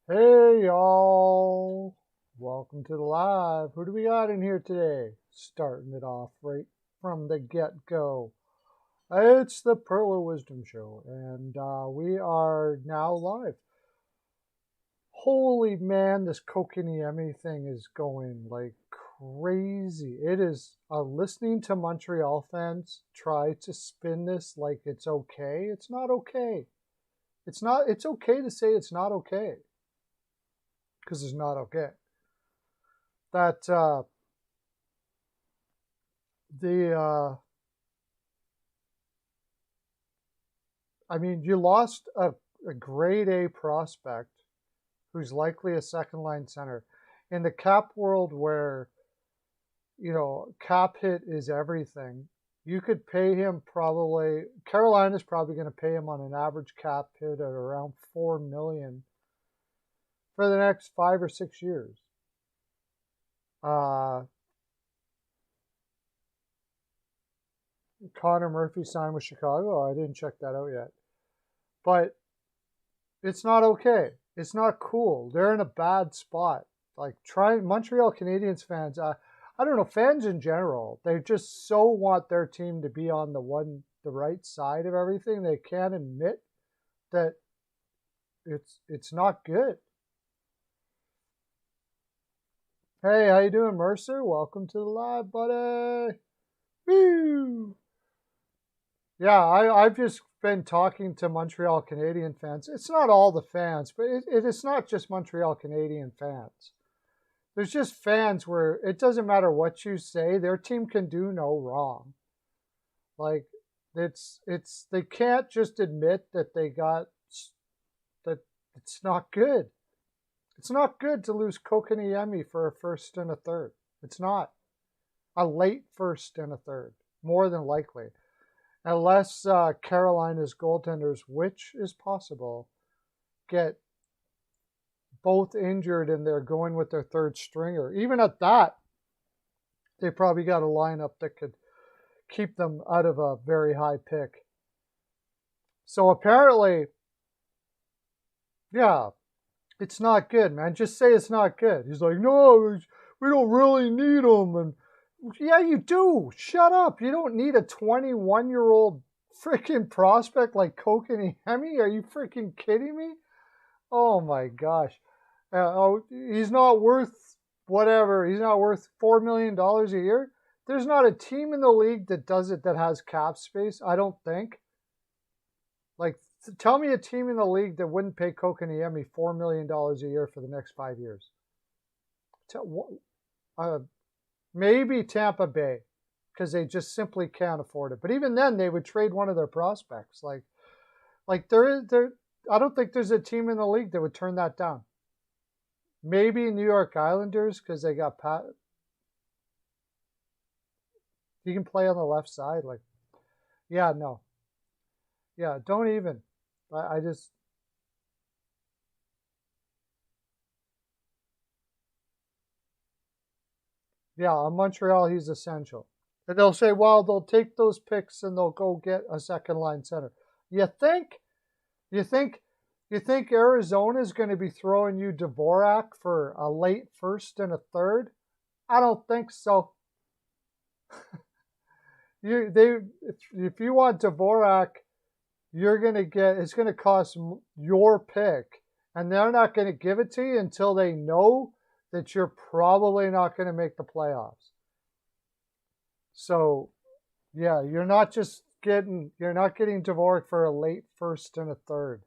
Hey y'all, welcome to the live. Who do we got in here today? Starting it off right from the get-go. It's the Pearl of Wisdom show, and we are now live. Holy man, this Kokiniemi thing is going like crazy. It is listening to Montreal fans try to spin this like it's okay. It's not okay. It's okay to say it's not okay because it's not okay. That the I mean, you lost a grade A prospect who's likely a second line center in the cap world where cap hit is everything. You could pay him probably. Carolina's probably going to pay him on an average cap hit at around $4 million for the next 5 or 6 years. Connor Murphy signed with Chicago. I didn't check that out yet. But it's not okay. It's not cool. They're in a bad spot. Like Montreal Canadiens fans, I don't know, fans in general, they just so want their team to be on the right side of everything. They can't admit that it's not good. Hey, how you doing, Mercer? Welcome to the live, buddy. Woo! Yeah, I've just been talking to Montreal Canadian fans. It's not all the fans, but it's not just Montreal Canadian fans. There's just fans where it doesn't matter what you say, their team can do no wrong. Like they can't just admit that that it's not good. It's not good to lose Kokaniemi for a first and a third. It's not. A late first and a third, more than likely. Unless Carolina's goaltenders, which is possible, get both injured and they're going with their third stringer. Even at that, they probably got a lineup that could keep them out of a very high pick. So apparently, yeah, it's not good, man. Just say it's not good. He's like, no, we don't really need them. And yeah, you do. Shut up. You don't need a 21-year-old freaking prospect like Kokaniemi. Are you freaking kidding me? Oh my gosh. He's not worth whatever. He's not worth $4 million a year. There's not a team in the league that does it that has cap space, I don't think. Like, tell me a team in the league that wouldn't pay Kokaniemi $4 million a year for the next 5 years. Maybe Tampa Bay, because they just simply can't afford it. But even then, they would trade one of their prospects. Like I don't think there's a team in the league that would turn that down. Maybe New York Islanders, because they got Pat. He can play on the left side. Like, yeah, no. Yeah, don't even. I just. Yeah, on Montreal, he's essential. And they'll say, well, they'll take those picks and they'll go get a second line center. You think? You think Arizona's going to be throwing you Dvorak for a late first and a third? I don't think so. If you want Dvorak, you're going to get, it's going to cost your pick, and they're not going to give it to you until they know that you're probably not going to make the playoffs. So, yeah, you're not getting Dvorak for a late first and a third.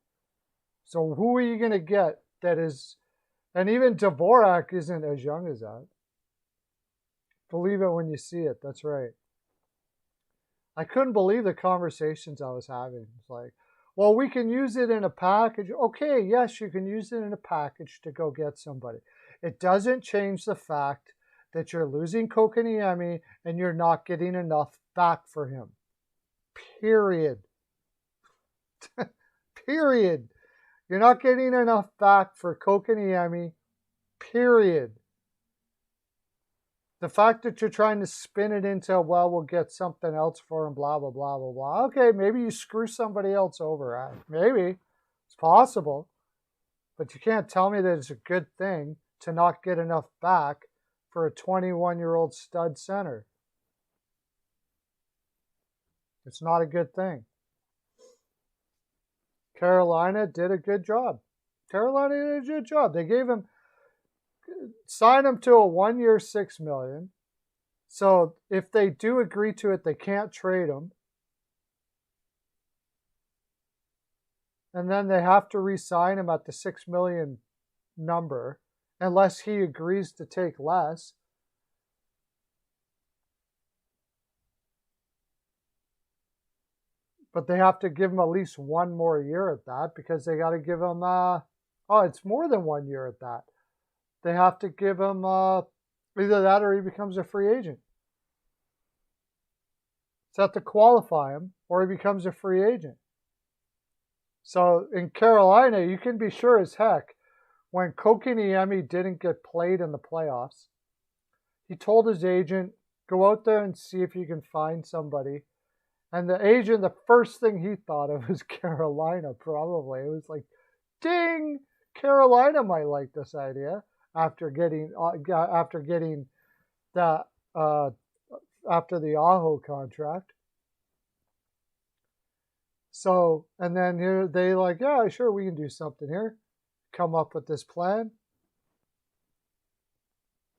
So who are you going to get that is, and even Dvorak isn't as young as that. Believe it when you see it. That's right. I couldn't believe the conversations I was having. It's like, well, we can use it in a package. Okay, yes, you can use it in a package to go get somebody. It doesn't change the fact that you're losing Kokaniemi and you're not getting enough back for him. Period. Period. You're not getting enough back for Kokaniemi. Period. The fact that you're trying to spin it into, well, we'll get something else for him, blah, blah, blah, blah, blah. Okay, maybe you screw somebody else over. Maybe. It's possible. But you can't tell me that it's a good thing to not get enough back for a 21-year-old stud center. It's not a good thing. Carolina did a good job. Carolina did a good job. They signed him to a 1-year, $6 million. So if they do agree to it, they can't trade him. And then they have to re-sign him at the $6 million number, unless he agrees to take less. But they have to give him at least one more year at that, because they got to give him, it's more than 1 year at that. They have to give him either that or he becomes a free agent. So they have to qualify him or he becomes a free agent. So in Carolina, you can be sure as heck, when Kokiniemi didn't get played in the playoffs, he told his agent, go out there and see if you can find somebody. And the agent, the first thing he thought of was Carolina, probably. It was like, ding, Carolina might like this idea after getting that after the Aho contract. So, and then here they like, yeah, sure, we can do something here. Come up with this plan.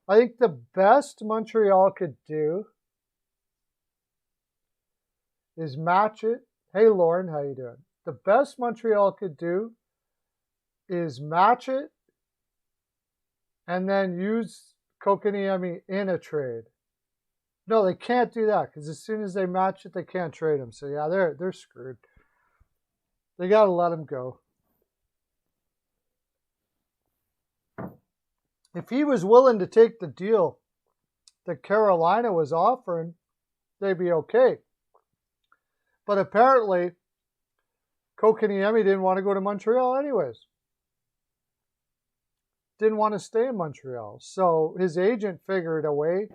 I think the best Montreal could do is match it. Hey, Lauren, how you doing? The best Montreal could do is match it and then use Kokiniemi in a trade. No, they can't do that because as soon as they match it, they can't trade him. So yeah, they're screwed. They got to let him go. If he was willing to take the deal that Carolina was offering, they'd be okay. But apparently, Kokiniemi didn't want to go to Montreal anyways. Didn't want to stay in Montreal. So his agent figured a way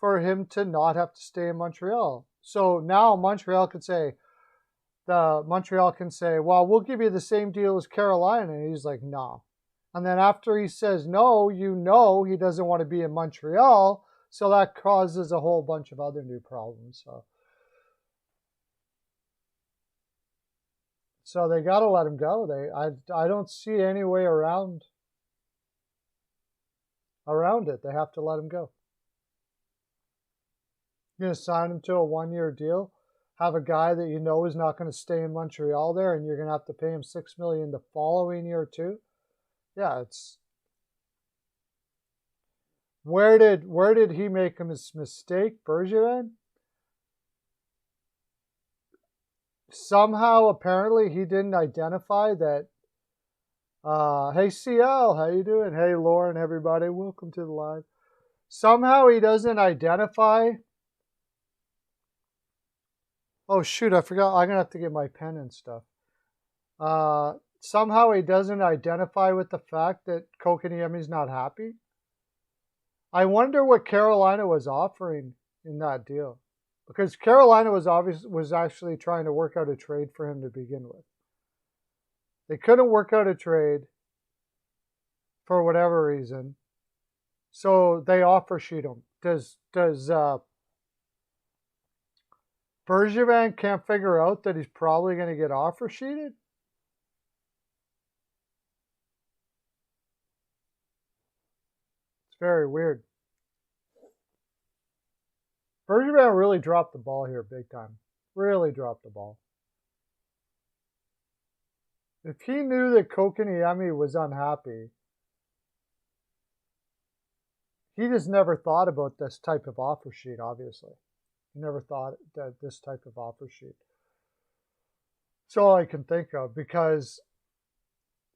for him to not have to stay in Montreal. So now Montreal can say, well, we'll give you the same deal as Carolina. And he's like, no. And then after he says no, he doesn't want to be in Montreal. So that causes a whole bunch of other new problems. So they got to let him go. I don't see any way around it. They have to let him go. You're going to sign him to a 1-year deal, have a guy that you know is not going to stay in Montreal there, and you're going to have to pay him $6 million the following year too. Yeah, it's where did he make a mistake, Bergevin? Somehow, apparently, he didn't identify that. Hey, CL, how you doing? Hey, Lauren, everybody, welcome to the live. Somehow he doesn't identify. Oh, shoot, I forgot. I'm going to have to get my pen and stuff. Somehow he doesn't identify with the fact that Kokiniemi's not happy. I wonder what Carolina was offering in that deal. Because Carolina was actually trying to work out a trade for him to begin with. They couldn't work out a trade for whatever reason. So they offer sheet him. Does Bergevin can't figure out that he's probably going to get offer sheeted? It's very weird. Bergevin really dropped the ball here big time. Really dropped the ball. If he knew that Kokiniemi was unhappy, he just never thought about this type of offer sheet, obviously. He never thought that this type of offer sheet. It's all I can think of because,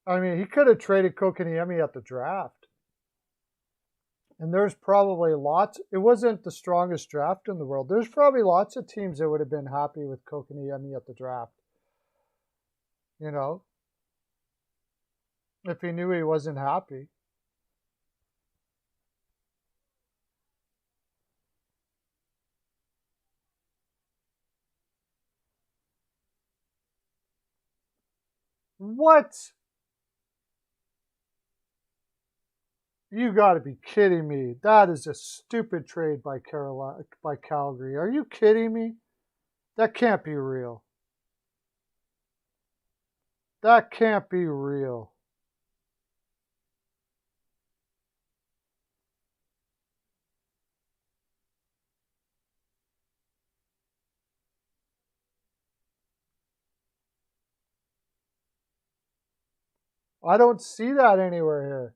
I mean, he could have traded Kokiniemi at the draft. And there's probably lots, it wasn't the strongest draft in the world. There's probably lots of teams that would have been happy with Kokiniemi at the draft. You know, if he knew he wasn't happy. What? You got to be kidding me. That is a stupid trade by Calgary. Are you kidding me? That can't be real. That can't be real. I don't see that anywhere here.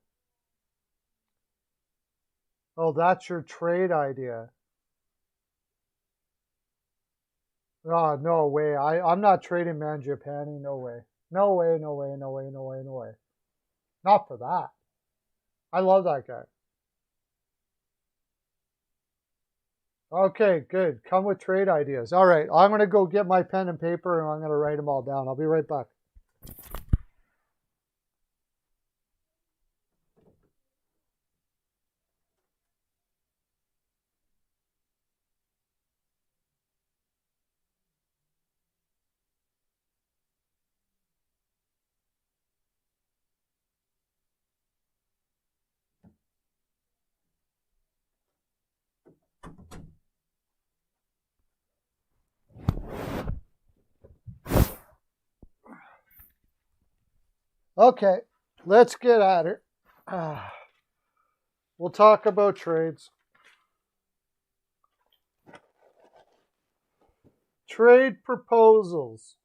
Oh, that's your trade idea. Oh, no way. I'm not trading Mangiapane. No way. No way, no way, no way, no way, no way. Not for that. I love that guy. Okay, good. Come with trade ideas. All right, I'm going to go get my pen and paper and I'm going to write them all down. I'll be right back. Okay, let's get at it. We'll talk about trades. Trade proposals.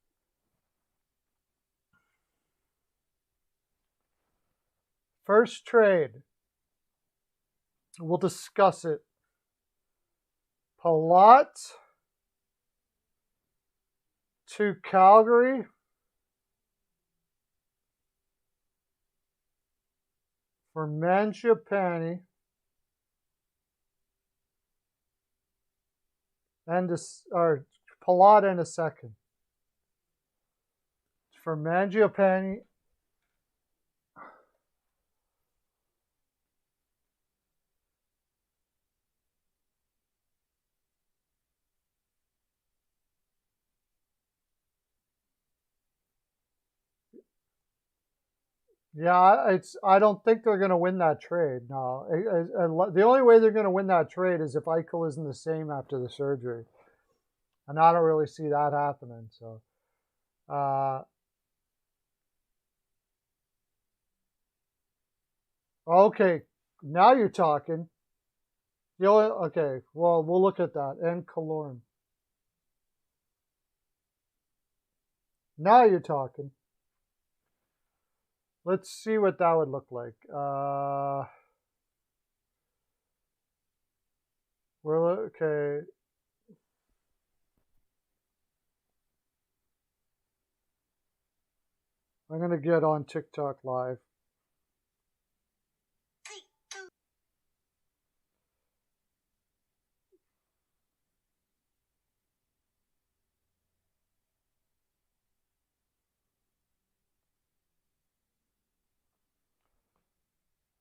First trade. We'll discuss it. Palat to Calgary for Mangiapane and or Palat in a second. For Mangiapane. Yeah, I don't think they're going to win that trade. No, the only way they're going to win that trade is if Eichel isn't the same after the surgery, and I don't really see that happening. So, okay, now you're talking. Okay, well we'll look at that and Killorn. Now you're talking. Let's see what that would look like. We're okay. I'm gonna get on TikTok live.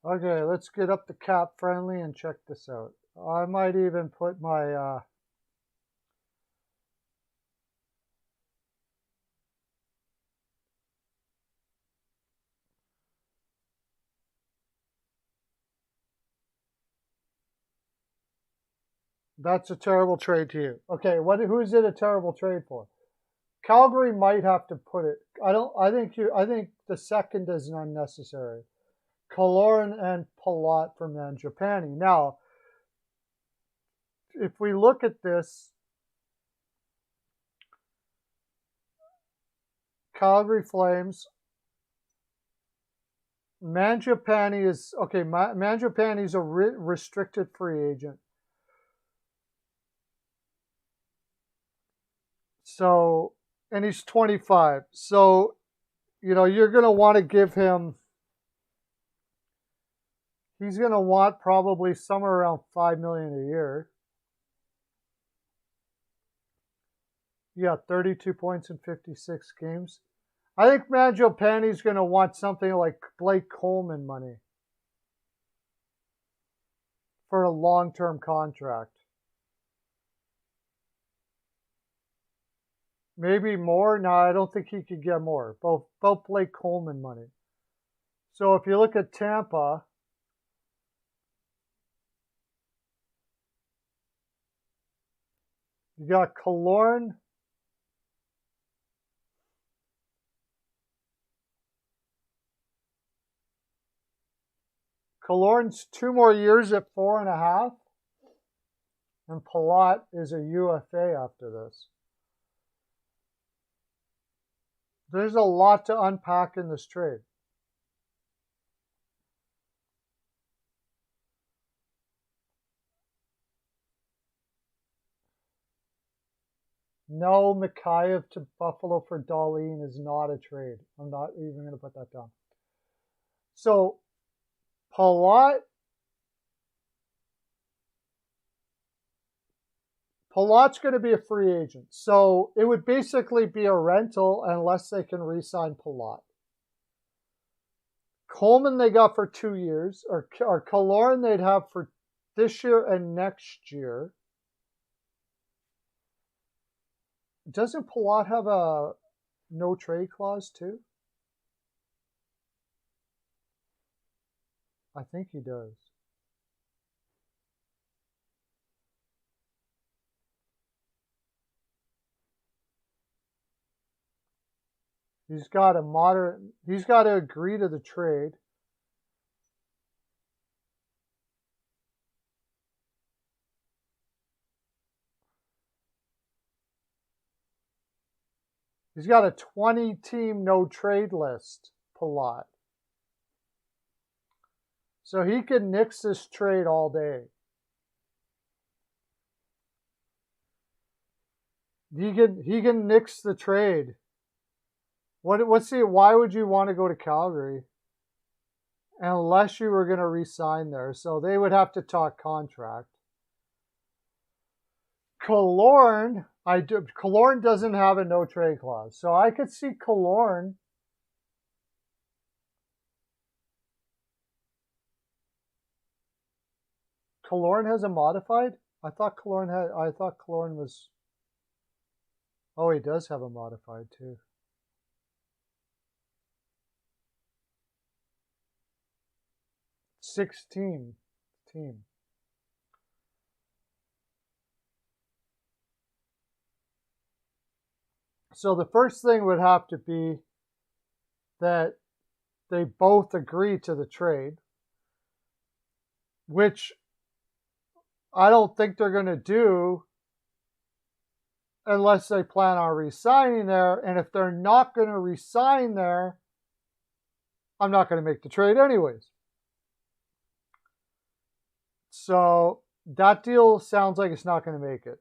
Okay, let's get up to cap friendly and check this out. I might even put my that's a terrible trade to you. Okay, who is it a terrible trade for? Calgary might have to put it. I think the second is unnecessary. Killorn and Palat from Mangiapane. Now, if we look at this, Calgary Flames, Mangiapane is okay. Mangiapane is a restricted free agent. So, and he's 25. So, you're going to want to give him. He's going to want probably somewhere around $5 million a year. Yeah, 32 points in 56 games. I think Mangiapane's going to want something like Blake Coleman money for a long-term contract. Maybe more? No, I don't think he could get more. Both Blake Coleman money. So if you look at Tampa, You got Killorn. Killorn's 2 more years at 4.5. And Palat is a UFA after this. There's a lot to unpack in this trade. No, Mikheyev to Buffalo for Dahlin is not a trade. I'm not even going to put that down. So, Palat's going to be a free agent. So, it would basically be a rental unless they can re-sign Palat. Coleman they got for 2 years, or Killorn they'd have for this year and next year. Doesn't Palat have a no trade clause too? I think he does. He's got to agree to the trade. He's got a 20-team no-trade list, Palat. So he can nix this trade all day. He can nix the trade. Why would you want to go to Calgary? Unless you were going to re-sign there. So they would have to talk contract. Killorn doesn't have a no-trade clause. So I could see Killorn has a modified? I thought Killorn was... Oh, he does have a modified too. Team. So the first thing would have to be that they both agree to the trade, which I don't think they're going to do unless they plan on resigning there. And if they're not going to resign there, I'm not going to make the trade anyways. So that deal sounds like it's not going to make it.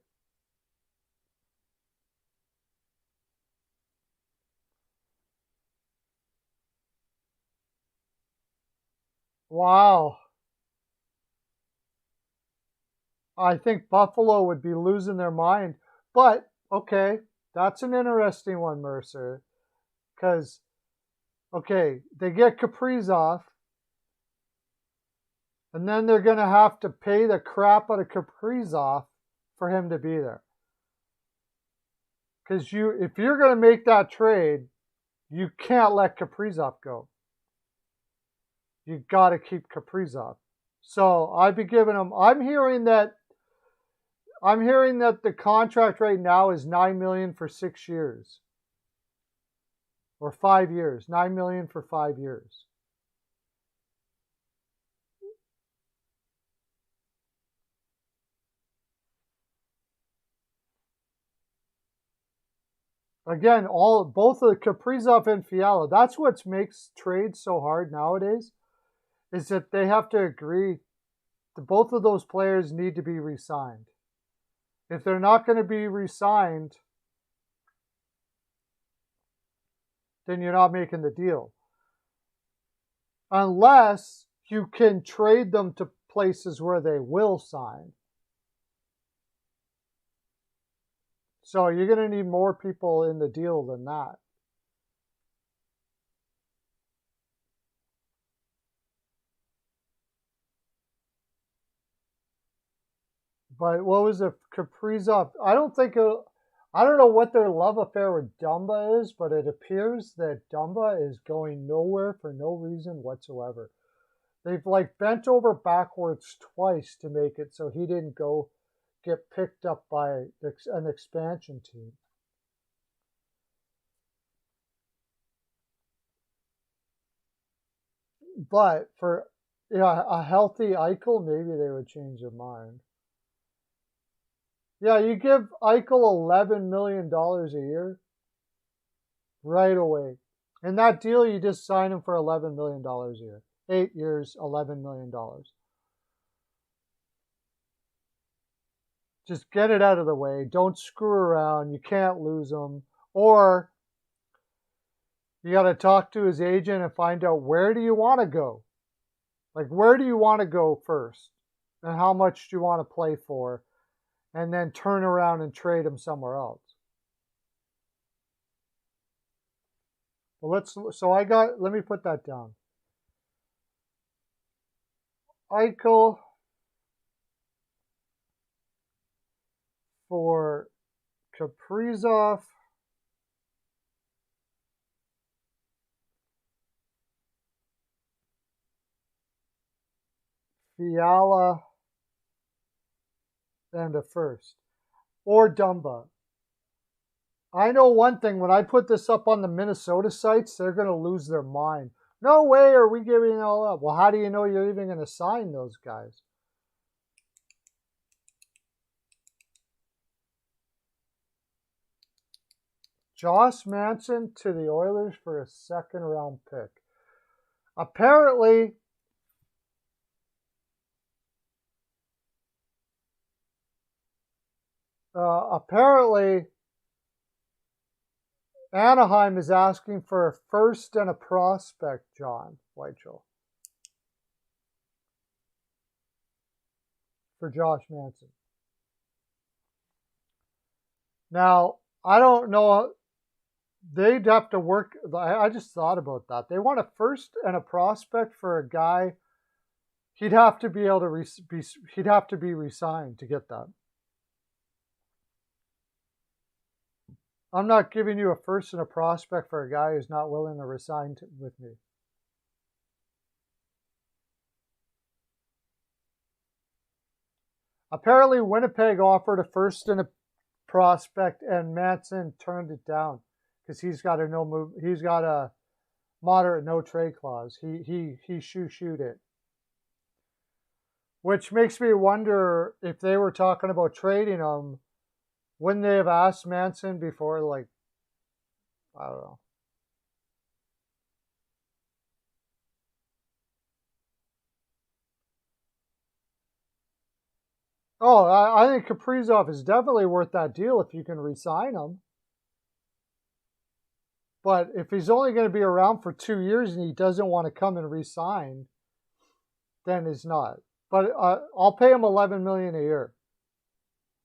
Wow. I think Buffalo would be losing their mind. But, okay, that's an interesting one, Mercer. Because, okay, they get Kaprizov. And then they're going to have to pay the crap out of Kaprizov for him to be there. Because if you're going to make that trade, you can't let Kaprizov go. You got to keep Kaprizov. So I'd be giving him. I'm hearing that the contract right now is $9 million for 6 years, or 5 years. $9 million for 5 years. Again, both of Kaprizov and Fiala. That's what makes trades so hard nowadays, is that they have to agree that both of those players need to be re-signed. If they're not going to be re-signed, then you're not making the deal. Unless you can trade them to places where they will sign. So you're going to need more people in the deal than that. But what was it? Kaprizov? I don't know what their love affair with Dumba is, but it appears that Dumba is going nowhere for no reason whatsoever. They've bent over backwards twice to make it so he didn't go get picked up by an expansion team. But for a healthy Eichel, maybe they would change their mind. Yeah, you give Eichel $11 million a year right away. In that deal, you just sign him for $11 million a year. 8 years, $11 million. Just get it out of the way. Don't screw around. You can't lose him. Or you got to talk to his agent and find out, where do you want to go? Like, where do you want to go first? And how much do you want to play for? And then turn around and trade him somewhere else. Well, let me put that down. Eichel for Kaprizov. Fiala and a first. Or Dumba. I know one thing, when I put this up on the Minnesota sites, they're going to lose their mind. No way are we giving it all up. Well, how do you know you're even going to sign those guys? Josh Manson to the Oilers for a second-round pick. Apparently, Anaheim is asking for a first and a prospect, John Weichel, for Josh Manson. Now, I don't know. They'd have to work. I just thought about that. They want a first and a prospect for a guy. He'd have to be able to he'd have to be re-signed to get that. I'm not giving you a first and a prospect for a guy who's not willing to resign with me. Apparently, Winnipeg offered a first and a prospect, and Manson turned it down because he's got a moderate no trade clause. He shoot it, which makes me wonder if they were talking about trading him. Wouldn't they have asked Manson before? Like, I don't know. Oh, I think Kaprizov is definitely worth that deal if you can re-sign him. But if he's only going to be around for 2 years and he doesn't want to come and re-sign, then he's not. But I'll pay him $11 million a year.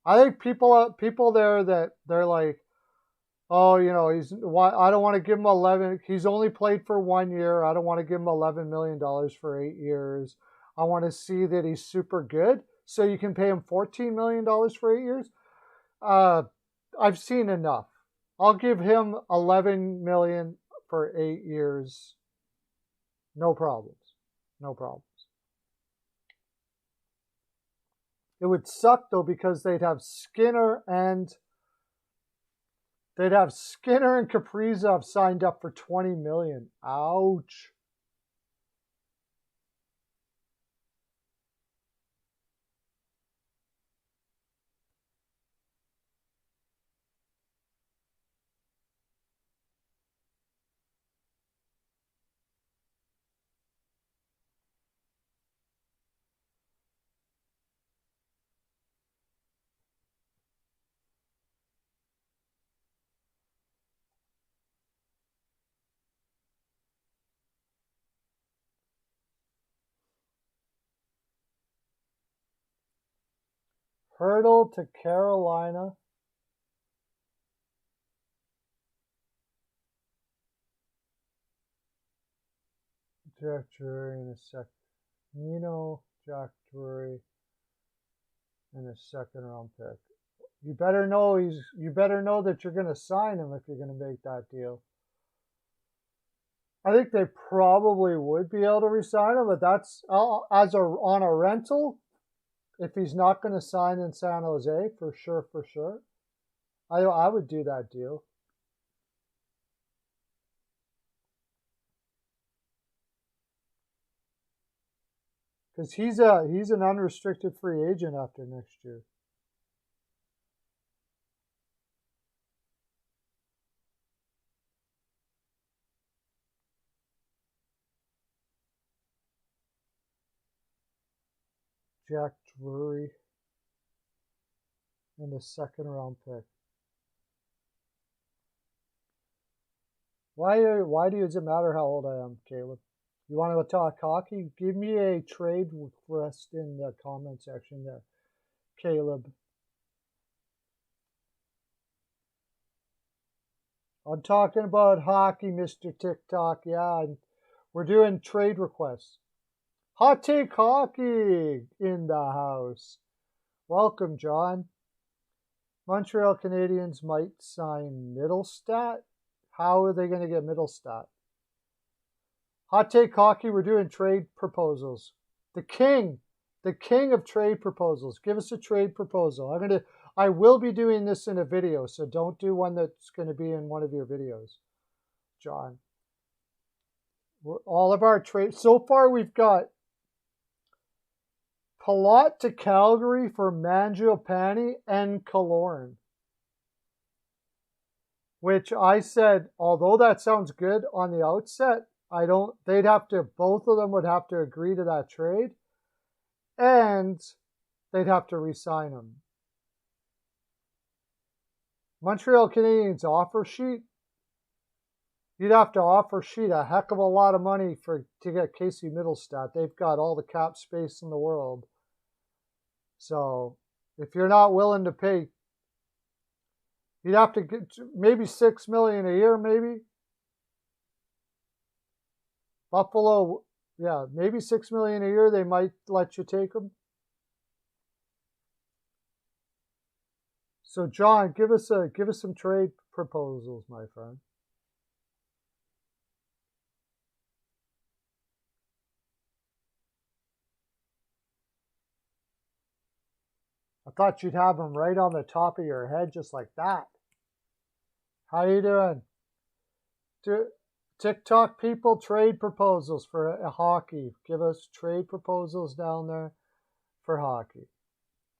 I think people there that they're like, oh, I don't want to give him 11. He's only played for 1 year. I don't want to give him $11 million for 8 years. I want to see that he's super good. So you can pay him $14 million for 8 years. I've seen enough. I'll give him $11 million for 8 years. No problems. No problems. It would suck though, because they'd have Skinner and Kaprizov signed up for $20 million. Ouch. Hurdle to Carolina. Jack Drury in a sec. Jack Drury in a second-round pick. You better know that you're going to sign him if you're going to make that deal. I think they probably would be able to re-sign him, but that's on a rental. If he's not going to sign in San Jose, for sure, for sure, I would do that deal. Because he's an unrestricted free agent after next year. Jack Drury and a second-round pick. Why does it matter how old I am, Caleb? You want to talk hockey? Give me a trade request in the comment section there, Caleb. I'm talking about hockey, Mr. TikTok. Yeah, we're doing trade requests. Hot Take Hockey in the house. Welcome, John. Montreal Canadiens might sign Middlestat. How are they going to get Middlestat? Hot Take Hockey, we're doing trade proposals. The king of trade proposals. Give us a trade proposal. I will be doing this in a video, so don't do one that's going to be in one of your videos, John. All of our trades, so far we've got Palat to Calgary for Mangiapane and Killorn. Which I said, although that sounds good on the outset, both of them would have to agree to that trade, and they'd have to re-sign him. Montreal Canadiens offer sheet. You'd have to offer sheet a heck of a lot of money to get Casey Middlestat. They've got all the cap space in the world. So if you're not willing to pay, you'd have to get maybe $6 million a year, maybe. Buffalo, yeah, maybe $6 million a year. They might let you take them. So John, give us some trade proposals, my friend. I thought you'd have them right on the top of your head, just like that. How you doing? TikTok people, trade proposals for hockey. Give us trade proposals down there for hockey.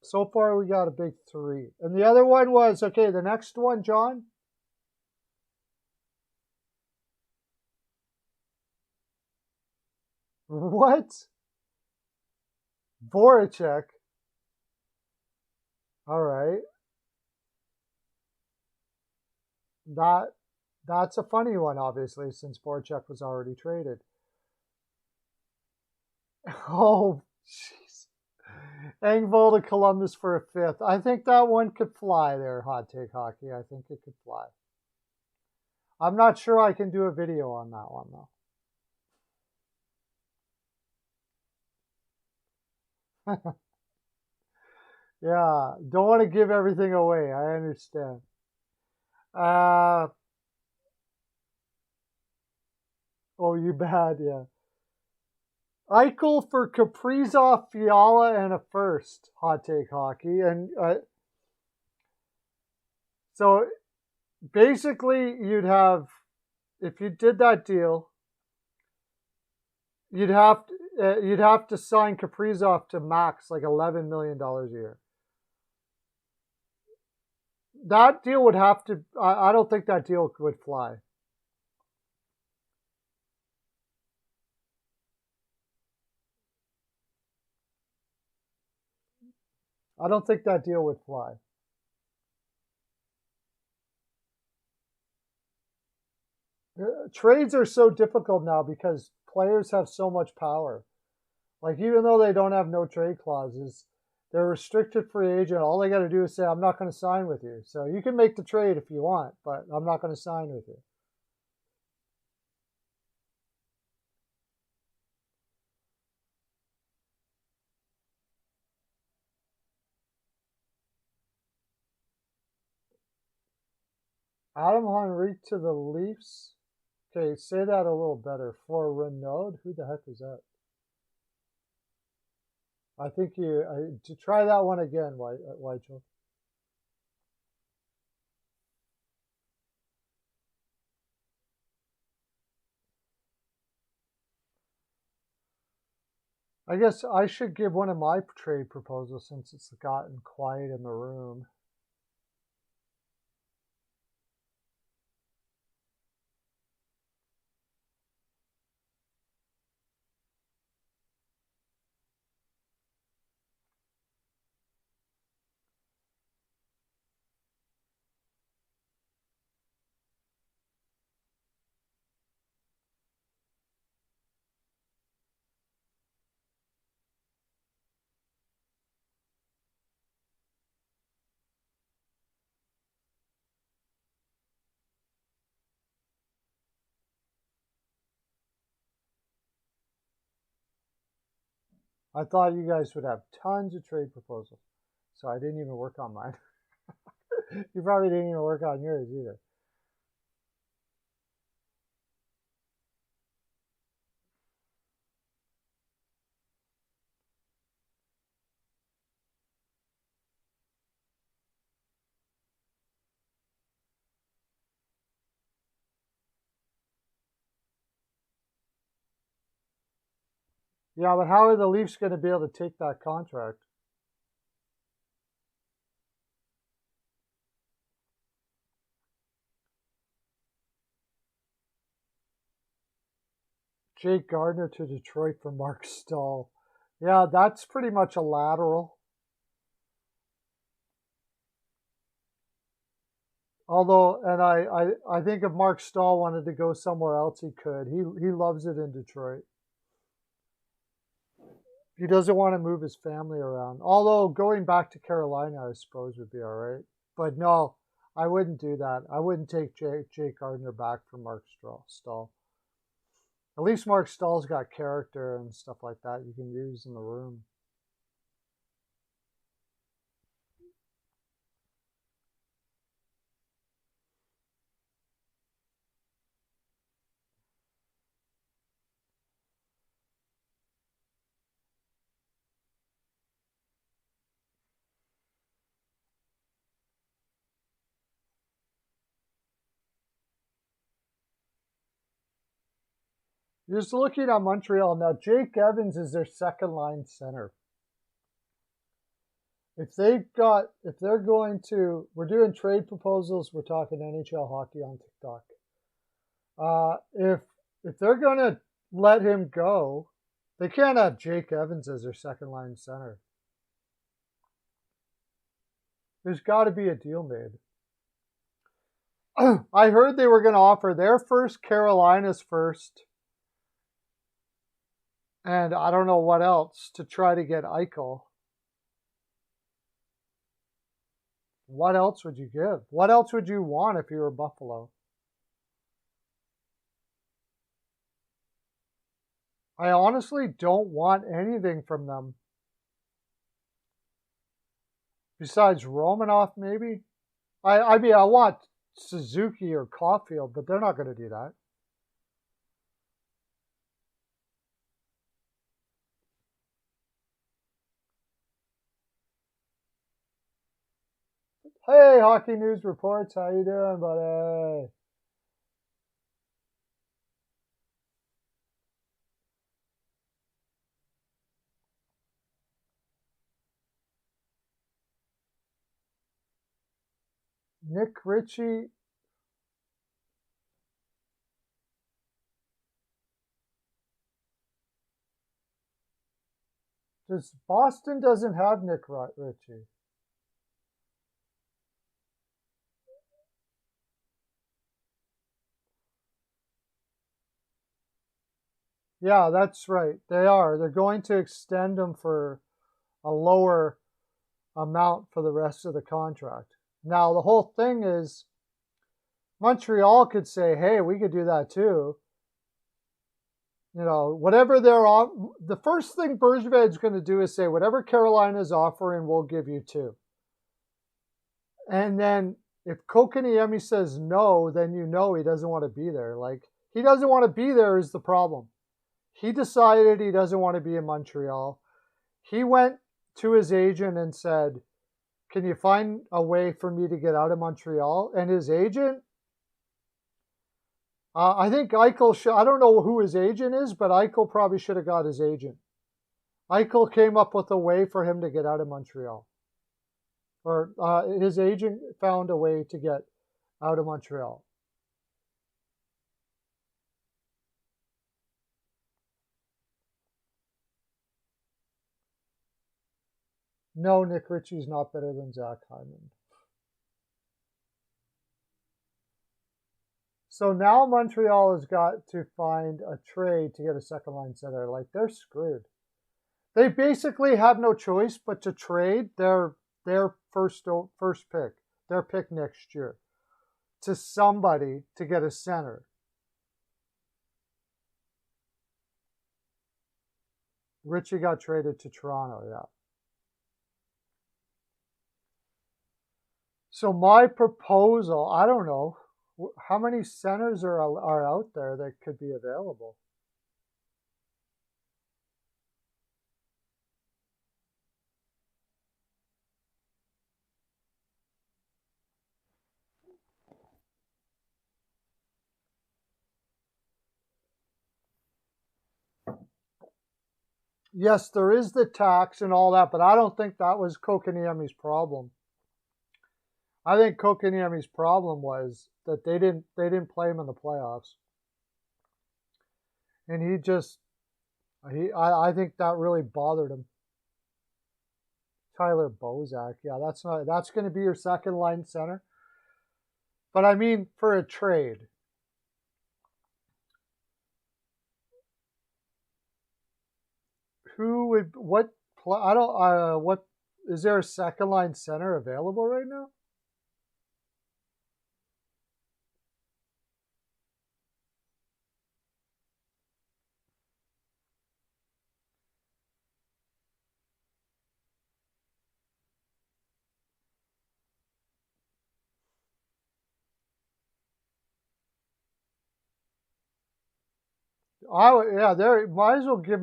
So far, we got a big 3. And the other one was, okay, the next one, John. What? Voracek. All right. That's a funny one, obviously, since Voracek was already traded. Oh, jeez. Engvall to Columbus for a 5th. I think that one could fly there, Hot Take Hockey. I think it could fly. I'm not sure I can do a video on that one, though. Yeah, don't want to give everything away. I understand. Oh, you bad, yeah. Eichel for Kaprizov, Fiala, and a 1st. Hot Take Hockey. And so basically, you'd have, if you did that deal, you'd have to sign Kaprizov to max like $11 million a year. That deal would have to. I don't think that deal would fly. I don't think that deal would fly. Trades are so difficult now because players have so much power. Like, even though they don't have no trade clauses, they're restricted free agent. All they got to do is say, I'm not going to sign with you. So you can make the trade if you want, but I'm not going to sign with you. Adam Henrique to the Leafs. Okay, say that a little better. For Renaud? Who the heck is that? I think to try that one again, White Joe. I guess I should give one of my trade proposals since it's gotten quiet in the room. I thought you guys would have tons of trade proposals, so I didn't even work on mine. You probably didn't even work on yours either. Yeah, but how are the Leafs going to be able to take that contract? Jake Gardner to Detroit for Mark Stahl. Yeah, that's pretty much a lateral. Although, and I think if Mark Stahl wanted to go somewhere else, he could. He loves it in Detroit. He doesn't want to move his family around. Although going back to Carolina, I suppose would be all right. But no, I wouldn't do that. I wouldn't take Jake Gardner back for Mark Stahl. At least Mark Stahl's got character and stuff like that you can use in the room. Just looking at Montreal now, Jake Evans is their second line center. If they're going to, we're doing trade proposals. We're talking NHL hockey on TikTok. If they're going to let him go, they can't have Jake Evans as their second line center. There's got to be a deal made. I heard they were going to offer their first, Carolina's first, and I don't know what else to try to get Eichel. What else would you give? What else would you want if you were Buffalo? I honestly don't want anything from them. Besides Romanoff, maybe? I mean, I want Suzuki or Caulfield, but they're not going to do that. Hey, Hockey News Reports, how you doing, buddy? Nick Ritchie. Boston doesn't have Nick Ritchie. Yeah, that's right. They are. They're going to extend him for a lower amount for the rest of the contract. Now, the whole thing is Montreal could say, hey, we could do that too. You know, whatever they're on, the first thing Bergevin's going to do is say, whatever Carolina's offering, we'll give you too. And then if Kotkaniemi says no, then you know he doesn't want to be there. Like, he doesn't want to be there is the problem. He decided he doesn't want to be in Montreal. He went to his agent and said, "Can you find a way for me to get out of Montreal?" And his agent, I think Eichel should, I don't know who his agent is, but Eichel probably should have got his agent. Eichel came up with a way for him to get out of Montreal. Or his agent found a way to get out of Montreal. No, Nick Ritchie's not better than Zach Hyman. So now Montreal has got to find a trade to get a second line center. Like, they're screwed. They basically have no choice but to trade their first pick, their pick next year, to somebody to get a center. Ritchie got traded to Toronto, yeah. So my proposal, I don't know, how many centers are out there that could be available? Yes, there is the tax and all that, but I don't think that was Kokaniemi's problem. I think Kokaniemi's problem was that they didn't play him in the playoffs, and I think that really bothered him. Tyler Bozak, yeah, that's going to be your second line center. But I mean, for a trade, who would I don't what is there a second line center available right now? Yeah, there might as well give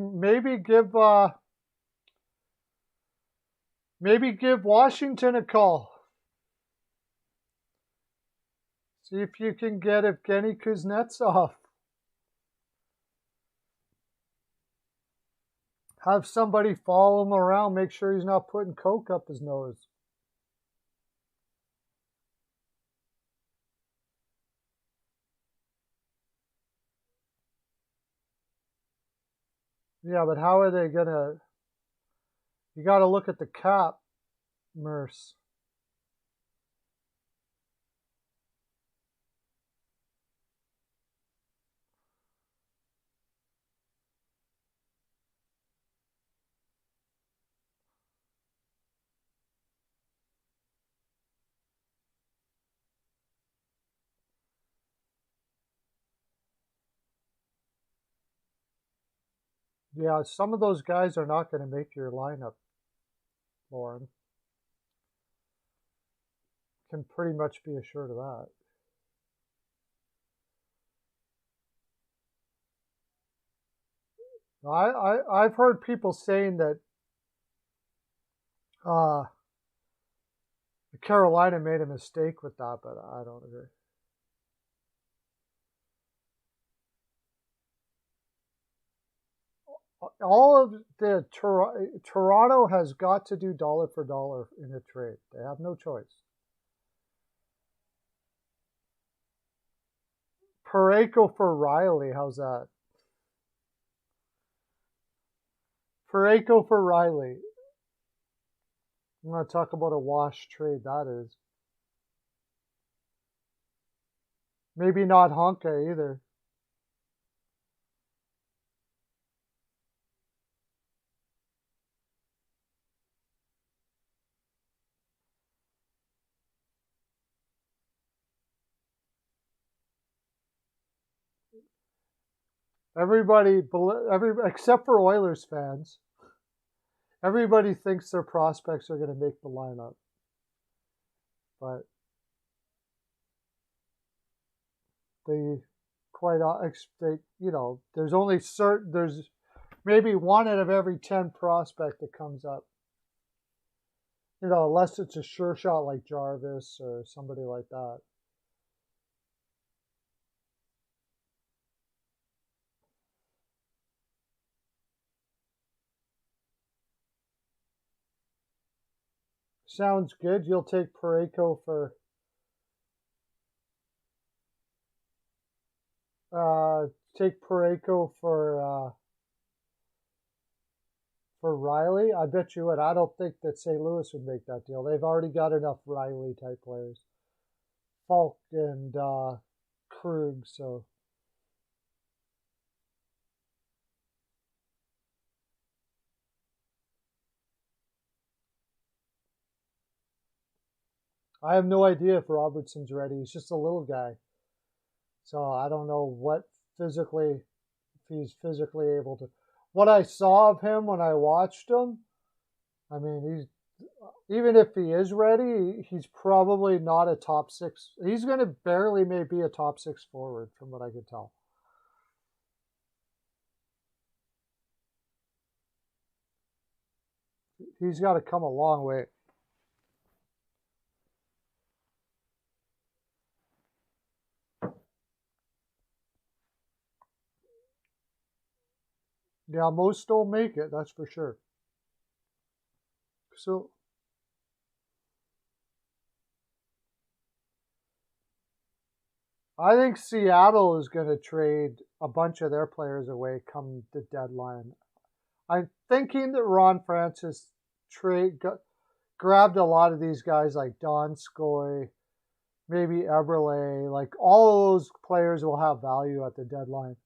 Washington a call. See if you can get Evgeny Kuznetsov. Have somebody follow him around, make sure he's not putting coke up his nose. Yeah, but how are they gonna? You got to look at the cap, Merce. Yeah, some of those guys are not going to make your lineup, Lauren. Can pretty much be assured of that. I've heard people saying that Carolina made a mistake with that, but I don't agree. All of the Toronto has got to do dollar for dollar in a trade. They have no choice. Parayko for Riley, how's that? Parayko for Riley. I'm going to talk about a wash trade that is. Maybe not Honka either. Everybody, except for Oilers fans, everybody thinks their prospects are going to make the lineup. But they there's only maybe 1 out of every 10 prospect that comes up. Unless it's a sure shot like Jarvis or somebody like that. Sounds good. You'll take Parayko for take Parayko for Riley. I bet you would. I don't think that St. Louis would make that deal. They've already got enough Riley type players, Falk and Krug. So I have no idea if Robertson's ready. He's just a little guy. So I don't know if he's physically able to. What I saw of him when I watched him, I mean, even if he is ready, he's probably not a top 6. He's going to barely maybe a top 6 forward from what I could tell. He's got to come a long way. Yeah, most don't make it, that's for sure. So I think Seattle is going to trade a bunch of their players away come the deadline. I'm thinking that Ron Francis grabbed a lot of these guys like Donskoy, maybe Eberle. Like all of those players will have value at the deadline.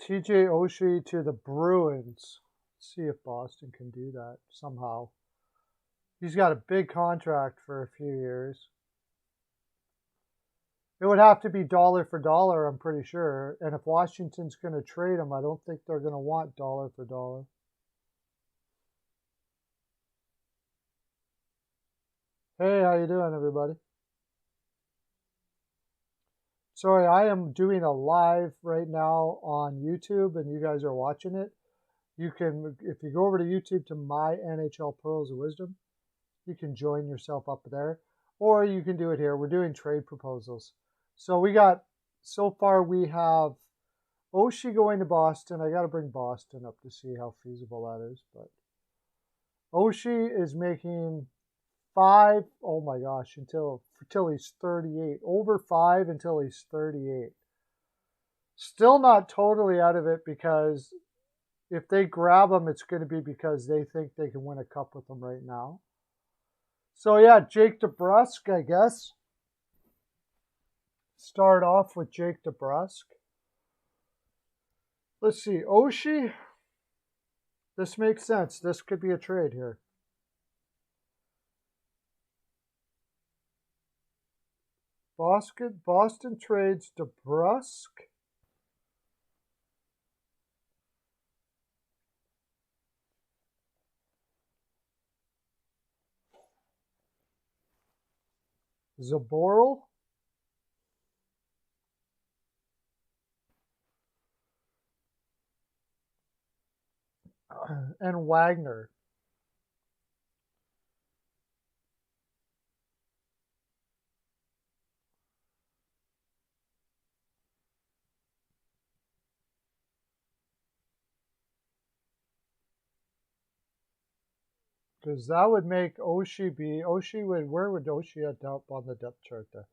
TJ Oshie to the Bruins. Let's see if Boston can do that somehow. He's got a big contract for a few years. It would have to be dollar for dollar, I'm pretty sure. And if Washington's going to trade him, I don't think they're going to want dollar for dollar. Hey, how you doing, everybody? Sorry, I am doing a live right now on YouTube, and you guys are watching it. You can, if you go over to YouTube to My NHL Pearls of Wisdom, you can join yourself up there, or you can do it here. We're doing trade proposals. So so far we have Oshie going to Boston. I got to bring Boston up to see how feasible that is. But Oshie is making 5, oh my gosh, until he's 38. Over 5 until he's 38. Still not totally out of it, because if they grab him, it's going to be because they think they can win a cup with him right now. So yeah, Jake DeBrusk, I guess. Start off with Jake DeBrusk. Let's see, Oshie. This makes sense. This could be a trade here. Boston trades DeBrusk. Zaboral. And Wagner. Because that would make Oshie where would Oshie end up on the depth chart there?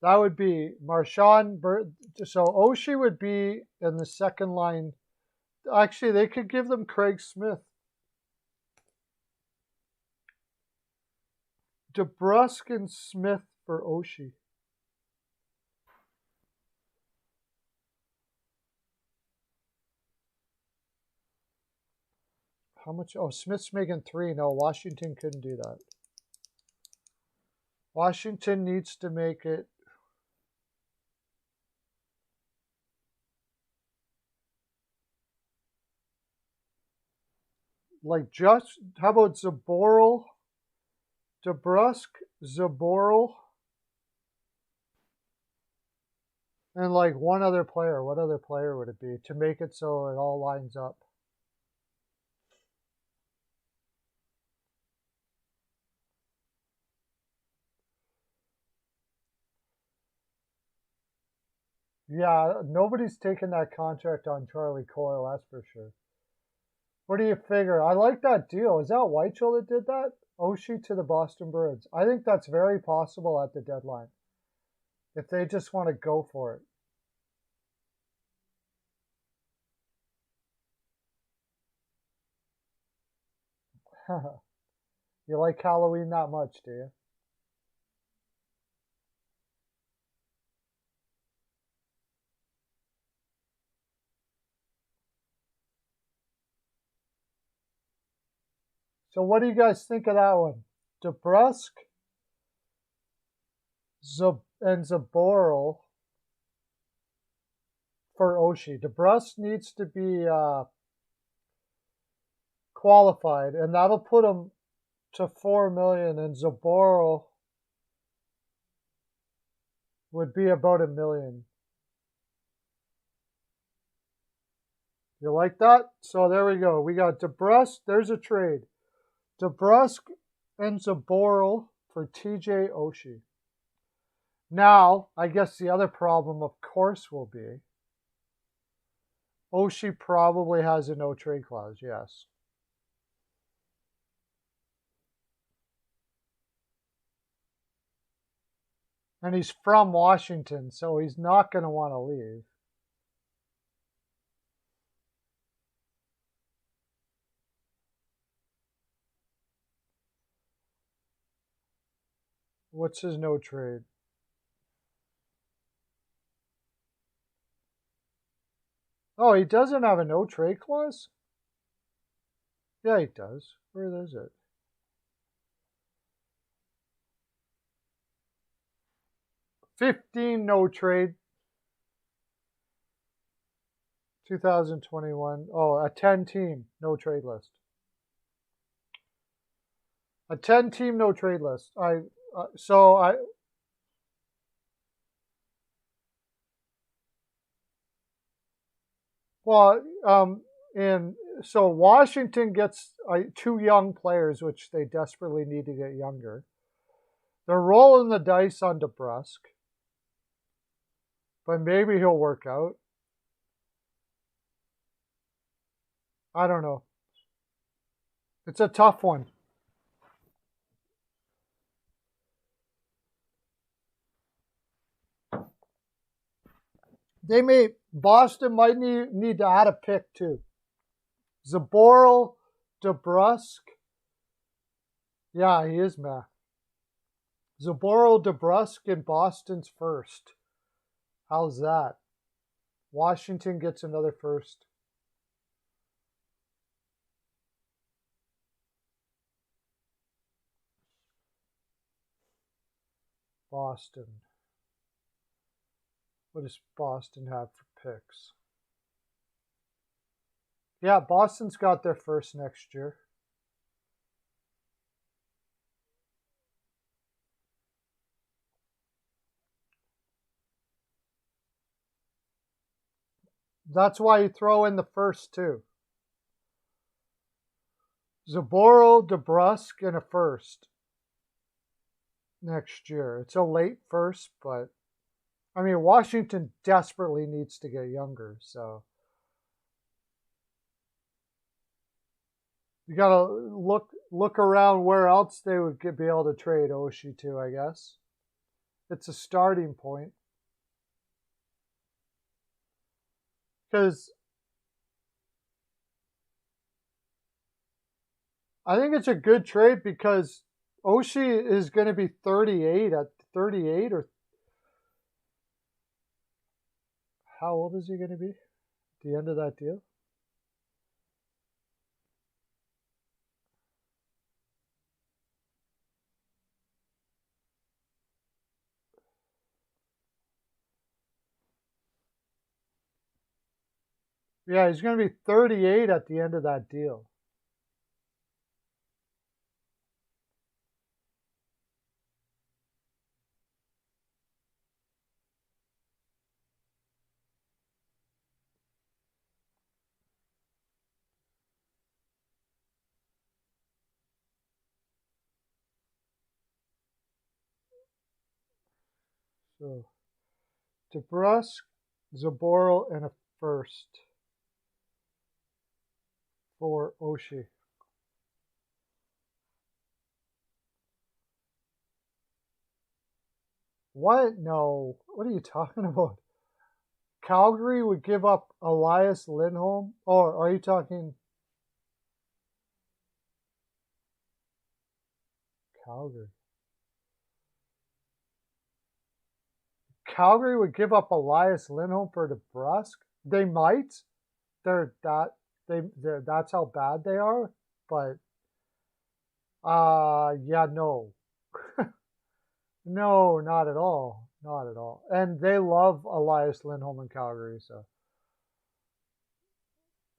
That would be Marchand. So Oshie would be in the second line. Actually, they could give them Craig Smith. DeBrusk and Smith for Oshie. How much? Oh, Smith's making 3. No, Washington couldn't do that. Washington needs to make it. Like just, how about Zaboral, DeBrusk, Zaboral, And like one other player. What other player would it be to make it so it all lines up? Yeah, nobody's taken that contract on Charlie Coyle, that's for sure. What do you figure? I like that deal. Is that Weichel that did that? Oshie to the Boston Bruins. I think that's very possible at the deadline. If they just want to go for it. You like Halloween that much, do you? So what do you guys think of that one? DeBrusk, and Zaboral for Oshie. DeBrusk needs to be qualified, and that'll put him to $4 million, and Zaboral would be about $1 million. You like that? So there we go. We got DeBrusk. There's a trade. DeBrusk and Zaboral for TJ Oshie. Now, I guess the other problem, of course, will be Oshie probably has a no-trade clause, yes. And he's from Washington, so he's not going to want to leave. What's his no-trade? Oh, he doesn't have a no-trade clause? Yeah, he does. Where is it? $15 no-trade. 2021. Oh, a 10-team no-trade list. A 10-team no-trade list. And so Washington gets 2 young players, which they desperately need to get younger. They're rolling the dice on DeBrusk, but maybe he'll work out. I don't know. It's a tough one. Boston might need to add a pick too. Zaboral, DeBrusk. Yeah, he is mad. Zaboral, DeBrusk, and Boston's first. How's that? Washington gets another first. Boston. What does Boston have for picks? Yeah, Boston's got their first next year. That's why you throw in the first two. Zaboral, DeBrusk, and a first next year. It's a late first, but I mean, Washington desperately needs to get younger, so you gotta look around where else they would be able to trade Oshie to, I guess. It's a starting point. Because I think it's a good trade because Oshie is going to be 38 at 38, or how old is he going to be at the end of that deal? Yeah, he's going to be 38 at the end of that deal. So DeBrusque, Zaboral, and a first for Oshie. What? No. What are you talking about? Calgary would give up Elias Lindholm? Or are you talking Calgary? Calgary would give up Elias Lindholm for DeBrusque? They might. That's how bad they are. But yeah, no. No, not at all. Not at all. And they love Elias Lindholm in Calgary, so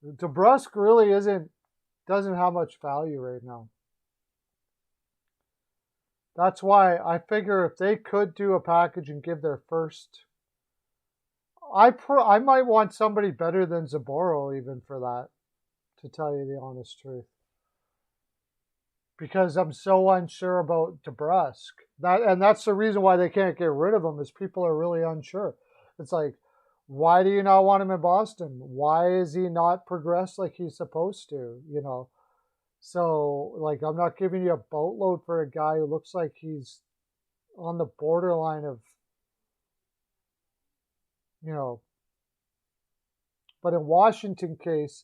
DeBrusque really doesn't have much value right now. That's why I figure if they could do a package and give their first, I might want somebody better than Zaboral even for that, to tell you the honest truth, because I'm so unsure about DeBrusque. That's the reason why they can't get rid of him, is people are really unsure. It's like, why do you not want him in Boston? Why is he not progressed like he's supposed to? So, like, I'm not giving you a boatload for a guy who looks like he's on the borderline of, you know. But in Washington case,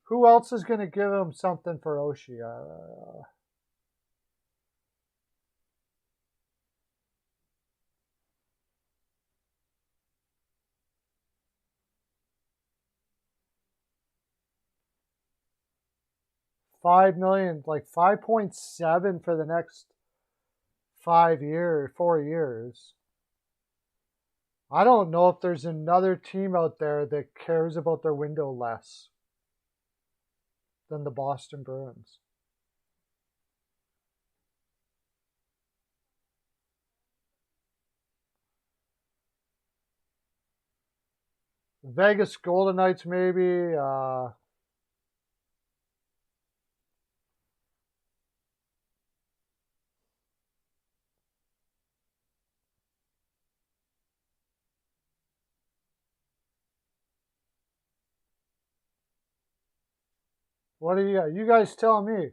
who else is going to give him something for Oshie? $5 million, like 5.7 for the next 4 years. I don't know if there's another team out there that cares about their window less than the Boston Bruins. Vegas Golden Knights, maybe. What are you guys tell me?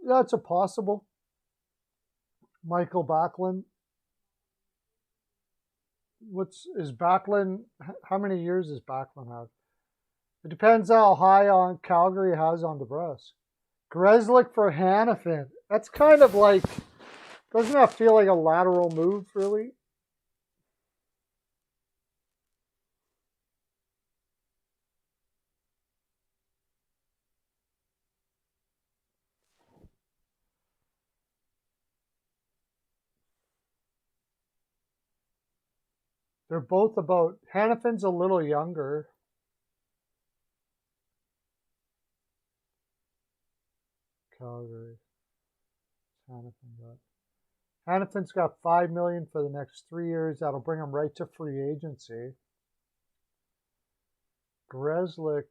That's a possible. Michael Backlund. Is Backlund? How many years does Backlund have? It depends how high on Calgary has on DeBrusque. Grzelcyk for Hanifin. That's kind of like, doesn't that feel like a lateral move, really? They're both about, Hanifin's a little younger. Calgary. Hanifin got. Hanifin's got $5 million for the next 3 years. That'll bring him right to free agency. Grzelcyk.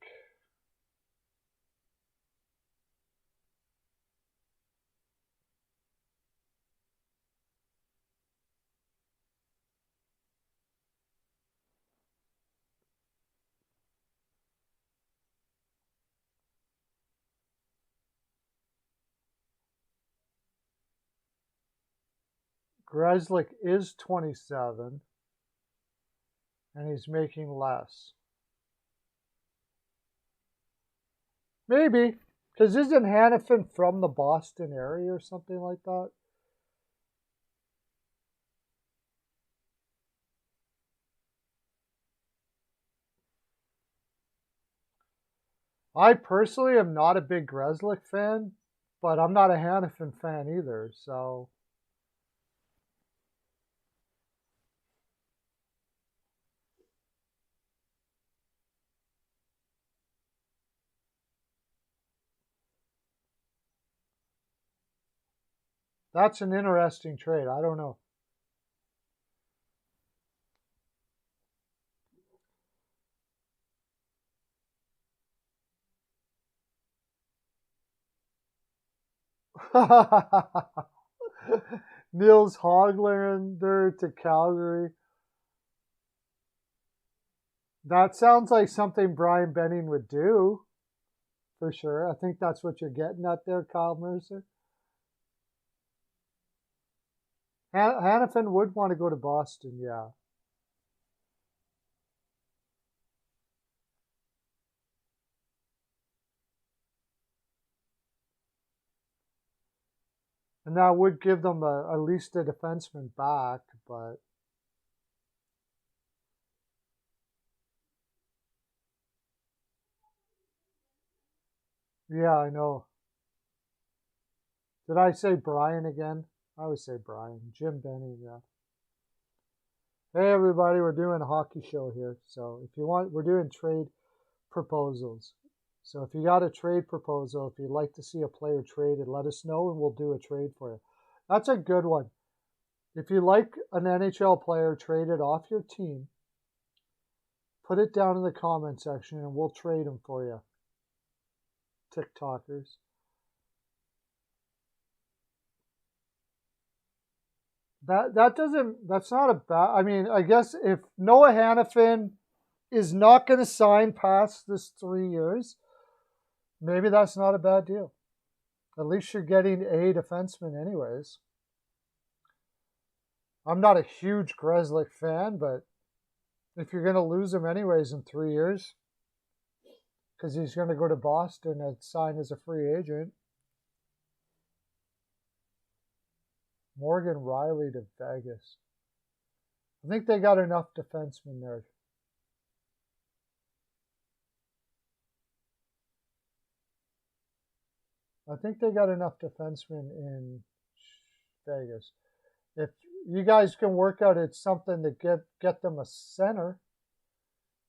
Grzelcyk is 27, and he's making less. Maybe, because isn't Hanifin from the Boston area or something like that? I personally am not a big Grzelcyk fan, but I'm not a Hanifin fan either, so. That's an interesting trade. I don't know. Nils Hoglander to Calgary. That sounds like something Brian Benning would do, for sure. I think that's what you're getting at there, Kyle Mercer. Hanifin would want to go to Boston, yeah. And that would give them at least a defenseman back, but yeah, I know. Did I say Brian again? I always say Brian. Jim Benning, yeah. Hey everybody, we're doing a hockey show here. So if you want, we're doing trade proposals. So if you got a trade proposal, if you'd like to see a player traded, let us know and we'll do a trade for you. That's a good one. If you like an NHL player traded off your team, put it down in the comment section and we'll trade him for you. TikTokers. That's not a bad, I mean, I guess if Noah Hanifin is not going to sign past this 3 years, maybe that's not a bad deal. At least you're getting a defenseman anyways. I'm not a huge Grzelcyk fan, but if you're going to lose him anyways in 3 years, because he's going to go to Boston and sign as a free agent. Morgan Riley to Vegas. I think they got enough defensemen there. I think they got enough defensemen in Vegas. If you guys can work out it's something to get them a center.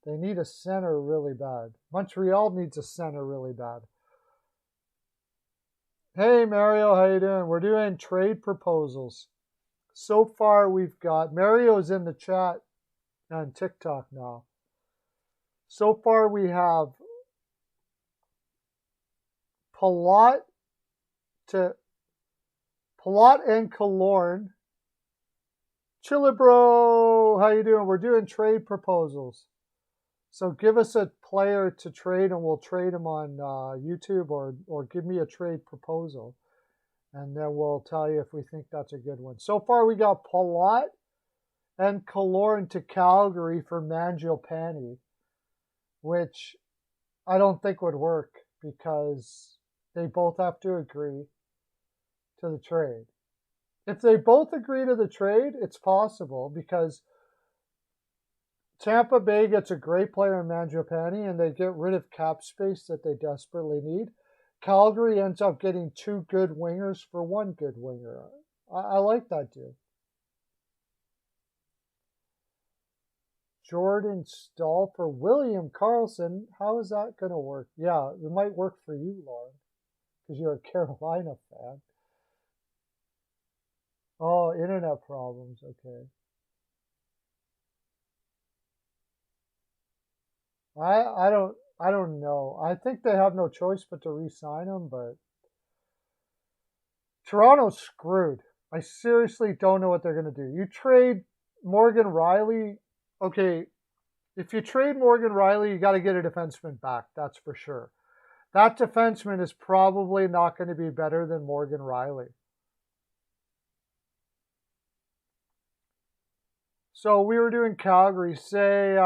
They need a center really bad. Montreal needs a center really bad. Hey Mario, how you doing? We're doing trade proposals. So far we've got, Mario's in the chat on TikTok now. So far we have Palat and Killorn. Chilla bro, how you doing? We're doing trade proposals. So give us a player to trade and we'll trade him on YouTube or give me a trade proposal. And then we'll tell you if we think that's a good one. So far we got Palat and Killorn to Calgary for Mangiapane, which I don't think would work because they both have to agree to the trade. If they both agree to the trade, it's possible because Tampa Bay gets a great player in Mangiapane and they get rid of cap space that they desperately need. Calgary ends up getting 2 good wingers for 1 good winger. I like that deal. Jordan Staal for William Karlsson. How is that going to work? Yeah, it might work for you, Lauren, because you're a Carolina fan. Oh, internet problems. Okay. I don't know. I think they have no choice but to re-sign him, but Toronto's screwed. I seriously don't know what they're going to do. You trade Morgan Riley. Okay, if you trade Morgan Riley, you got to get a defenseman back. That's for sure. That defenseman is probably not going to be better than Morgan Riley. So we were doing Calgary. Say,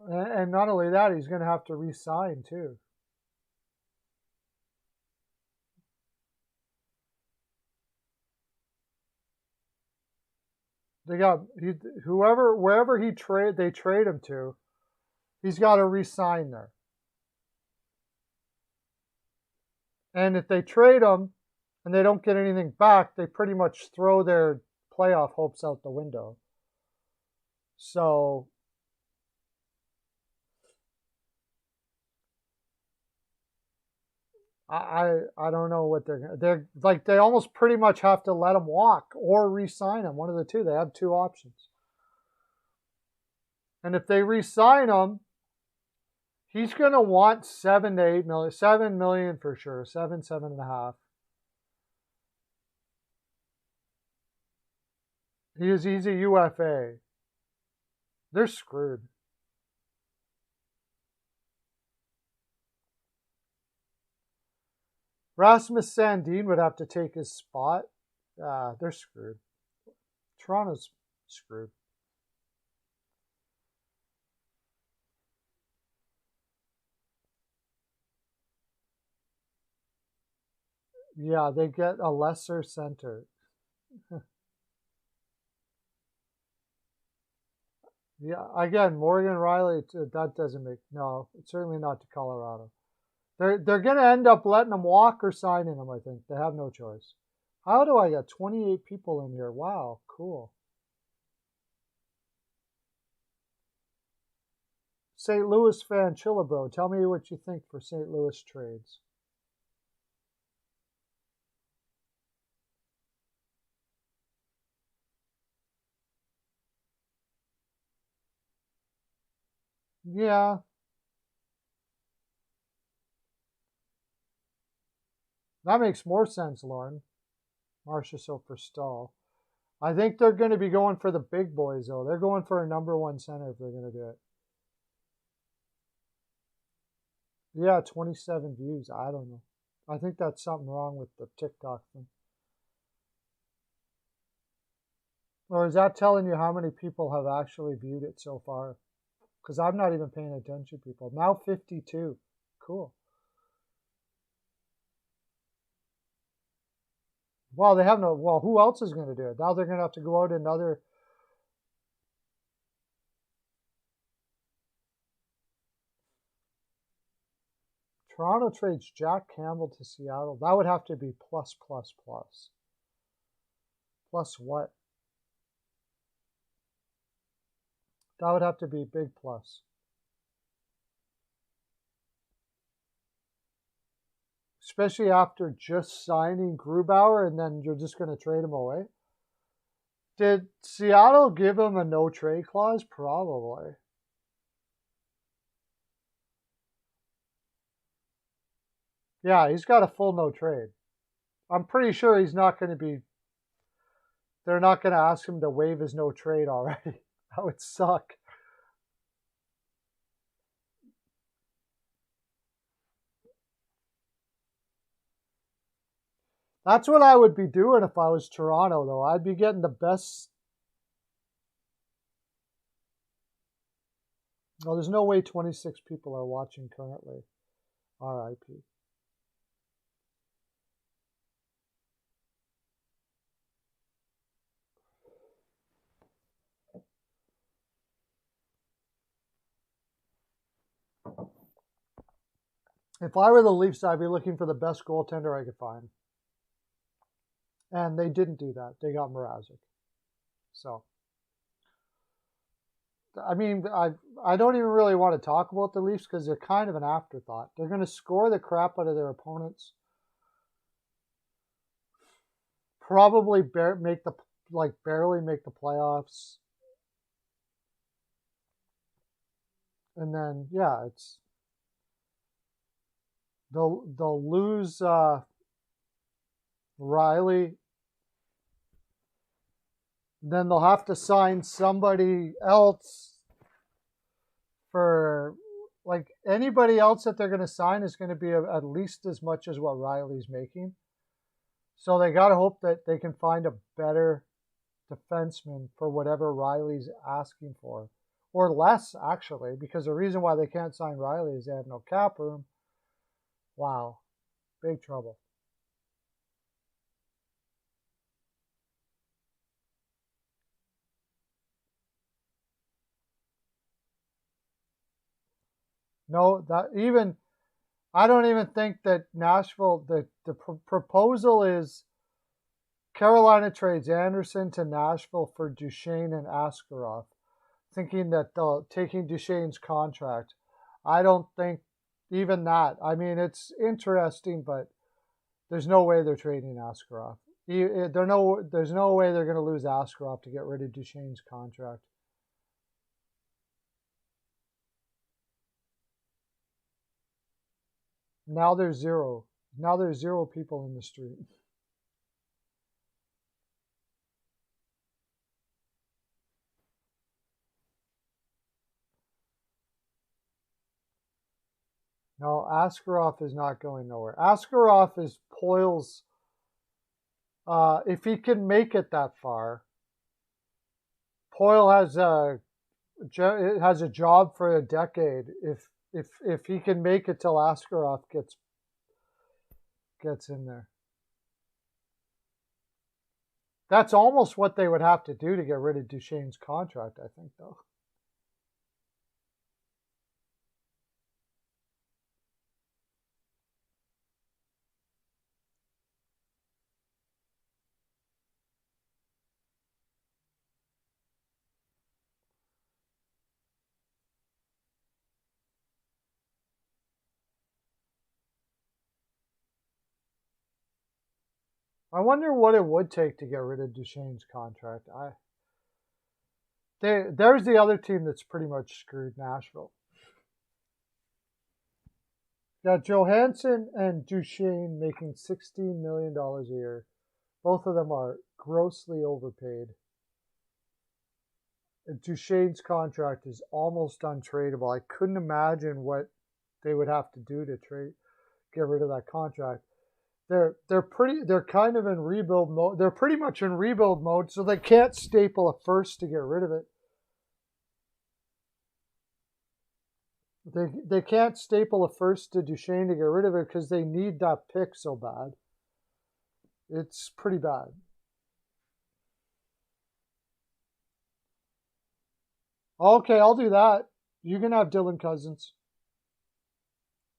and not only that, he's going to have to re-sign too. They got wherever they trade him to, he's got to re-sign there. And if they trade him and they don't get anything back, they pretty much throw their playoff hopes out the window. So I don't know what they're like. They almost pretty much have to let him walk or re-sign him. One of the two. They have two options. And if they re-sign him, he's going to want 7 to 8 million, 7 million for sure, 7.5. He's a UFA. They're screwed. Rasmus Sandin would have to take his spot. They're screwed. Toronto's screwed. Yeah, they get a lesser center. Yeah, again, Morgan Riley, that doesn't make, no, certainly not to Colorado. They're going to end up letting him walk or signing him, I think. They have no choice. How do I get 28 people in here? Wow, cool. St. Louis fan, Chillabro, tell me what you think for St. Louis trades. Yeah. That makes more sense, Lauren. Marcia Soper Stahl. I think they're going to be going for the big boys, though. They're going for a number one center if they're going to do it. Yeah, 27 views. I don't know. I think that's something wrong with the TikTok thing. Or is that telling you how many people have actually viewed it so far? Because I'm not even paying attention, people. Now 52. Cool. Well, they have no. Well, who else is going to do it? Now they're going to have to go out another. Toronto trades Jack Campbell to Seattle. That would have to be plus, plus, plus. Plus what? That would have to be big plus. Especially after just signing Grubauer and then you're just going to trade him away. Did Seattle give him a no trade clause? Probably. Yeah, he's got a full no trade. I'm pretty sure he's not going to be. They're not going to ask him to waive his no trade already. That would suck. That's what I would be doing if I was Toronto, though. I'd be getting the best. No, there's no way 26 people are watching currently. RIP. If I were the Leafs, I'd be looking for the best goaltender I could find. And they didn't do that. They got Mrazek. So, I mean, I don't even really want to talk about the Leafs because they're kind of an afterthought. They're going to score the crap out of their opponents. Probably barely make the playoffs. And then, yeah, they'll lose Riley. Then they'll have to sign somebody else for, like, anybody else that they're going to sign is going to be at least as much as what Riley's making. So they got to hope that they can find a better defenseman for whatever Riley's asking for. Or less, actually, because the reason why they can't sign Riley is they have no cap room. Wow, big trouble. No, I don't even think that Nashville, the proposal is Carolina trades Anderson to Nashville for Duchesne and Askarov, thinking that they'll taking Duchesne's contract. I don't think even that. I mean, it's interesting, but there's no way they're trading Askarov. There's no way they're going to lose Askarov to get rid of Duchesne's contract. Now there's zero. Now there's zero people in the street. No, Askarov is not going nowhere. Askarov is Poyle's. If he can make it that far, Poyle has a job for a decade. If he can make it till Askarov gets in there. That's almost what they would have to do to get rid of Duchesne's contract, I think, though. I wonder what it would take to get rid of Duchesne's contract. There's the other team that's pretty much screwed, Nashville. Got Johansson and Duchesne making $16 million a year. Both of them are grossly overpaid. And Duchesne's contract is almost untradeable. I couldn't imagine what they would have to do to get rid of that contract. They're kind of in rebuild mode. They're pretty much in rebuild mode, so they can't staple a first to get rid of it. They can't staple a first to Duchesne to get rid of it because they need that pick so bad. It's pretty bad. Okay, I'll do that. You can have Dylan Cousins.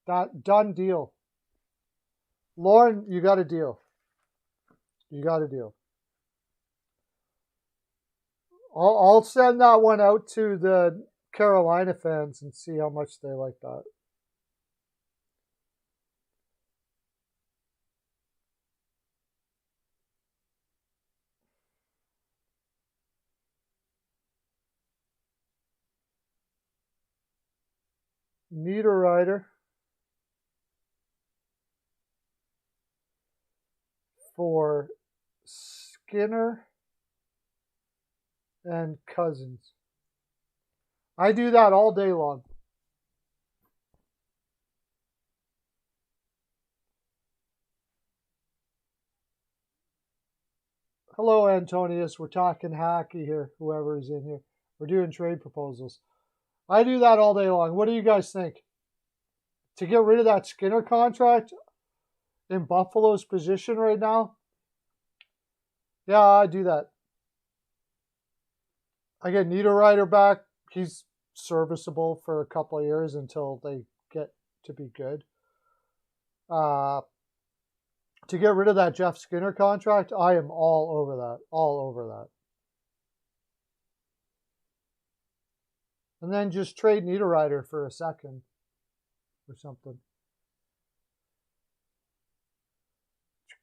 That done deal. Lauren, you got a deal. You got a deal. I'll send that one out to the Carolina fans and see how much they like that. Niederreiter for Skinner and Cousins. I do that all day long. Hello, Antonius. We're talking hockey here, whoever's in here. We're doing trade proposals. I do that all day long. What do you guys think? To get rid of that Skinner contract in Buffalo's position right now? Yeah, I do that. I get Niederreiter back. He's serviceable for a couple of years until they get to be good. To get rid of that Jeff Skinner contract, I am all over that. All over that. And then just trade Niederreiter for a second or something.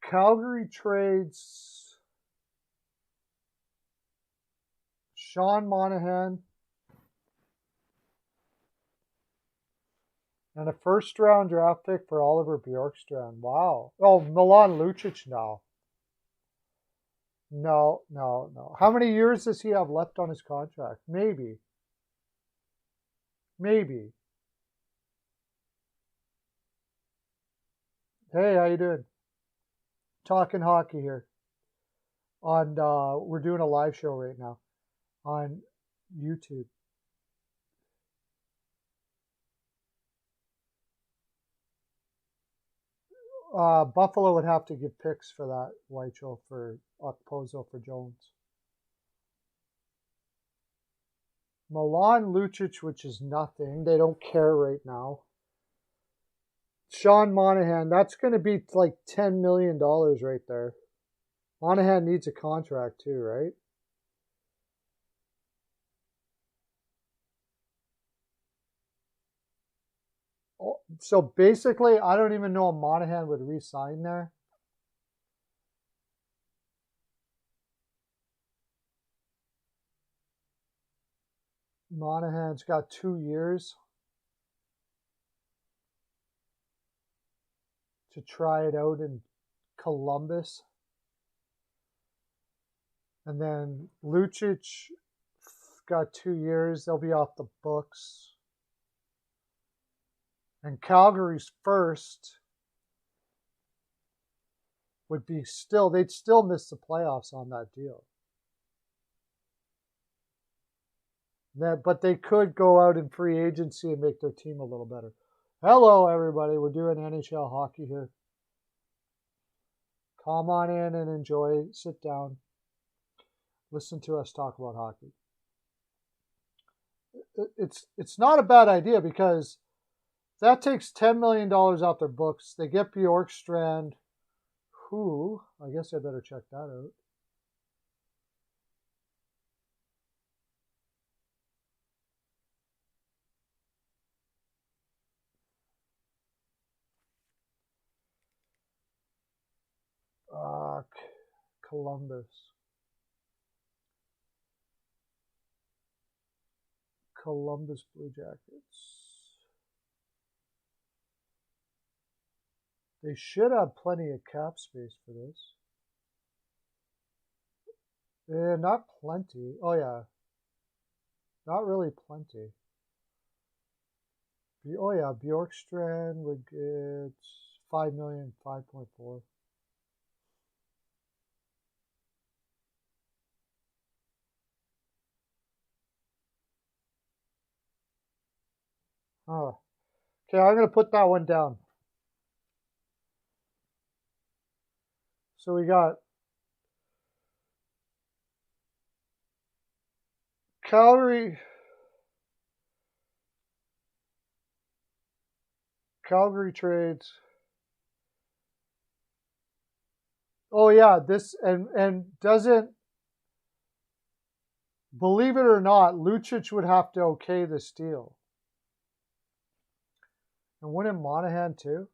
Calgary trades Sean Monahan and a first-round draft pick for Oliver Bjorkstrand. Wow. Oh, Milan Lucic now. No. How many years does he have left on his contract? Maybe. Hey, how you doing? Talking hockey here. We're doing a live show right now on YouTube. Buffalo would have to give picks for that Weichel for Okposo for Jones. Milan Lucic, which is nothing. They don't care right now. Sean Monahan, that's going to be like $10 million right there. Monahan needs a contract too, right? So basically, I don't even know if Monahan would re-sign there. Monahan's got 2 years to try it out in Columbus. And then Lucic got 2 years. They'll be off the books. And Calgary's first would be they'd still miss the playoffs on that deal. But they could go out in free agency and make their team a little better. Hello, everybody. We're doing NHL hockey here. Come on in and enjoy. Sit down. Listen to us talk about hockey. It's not a bad idea because that takes $10 million off their books. They get Bjorkstrand, who, I guess I better check that out. Columbus. Columbus Blue Jackets. They should have plenty of cap space for this. Not plenty. Oh, yeah. Not really plenty. Oh, yeah. Bjorkstrand would get $5 million, 5.4. Oh. Okay, I'm going to put that one down. So we got Calgary trades. Oh yeah, this and doesn't, believe it or not, Lucic would have to okay this deal. And wouldn't Monahan too?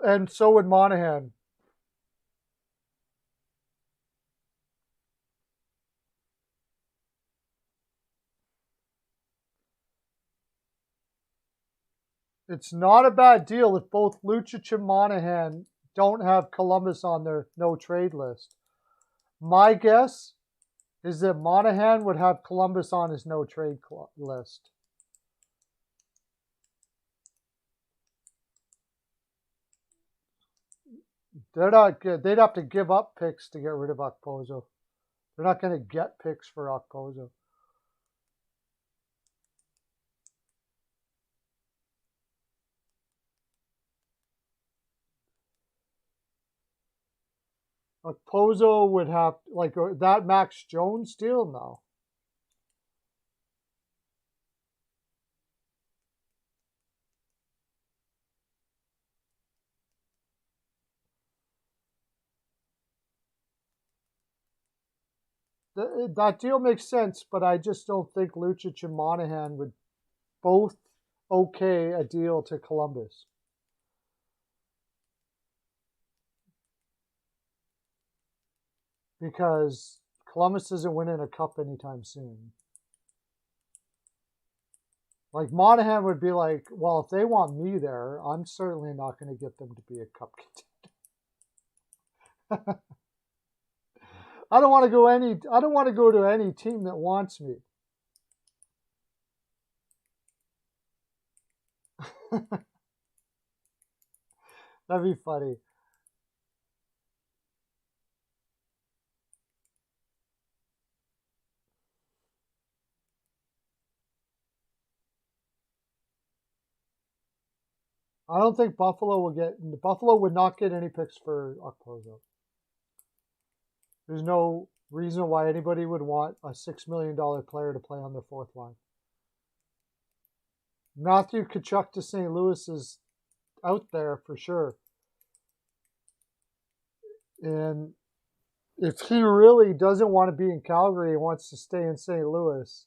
And so would Monahan. It's not a bad deal if both Lucic and Monahan don't have Columbus on their no trade list. My guess is that Monahan would have Columbus on his no trade list. They're not good. They'd have to give up picks to get rid of Okposo. They're not going to get picks for Okposo. Okposo would have, like, that Max Jones deal now. That deal makes sense, but I just don't think Lucic and Monahan would both okay a deal to Columbus. Because Columbus isn't winning a cup anytime soon. Like, Monahan would be like, well, if they want me there, I'm certainly not going to get them to be a cup contender. I don't want to go to any team that wants me. That'd be funny. I don't think Buffalo would not get any picks for Okposo. There's no reason why anybody would want a $6 million player to play on their fourth line. Matthew Tkachuk to St. Louis is out there for sure. And if he really doesn't want to be in Calgary and wants to stay in St. Louis,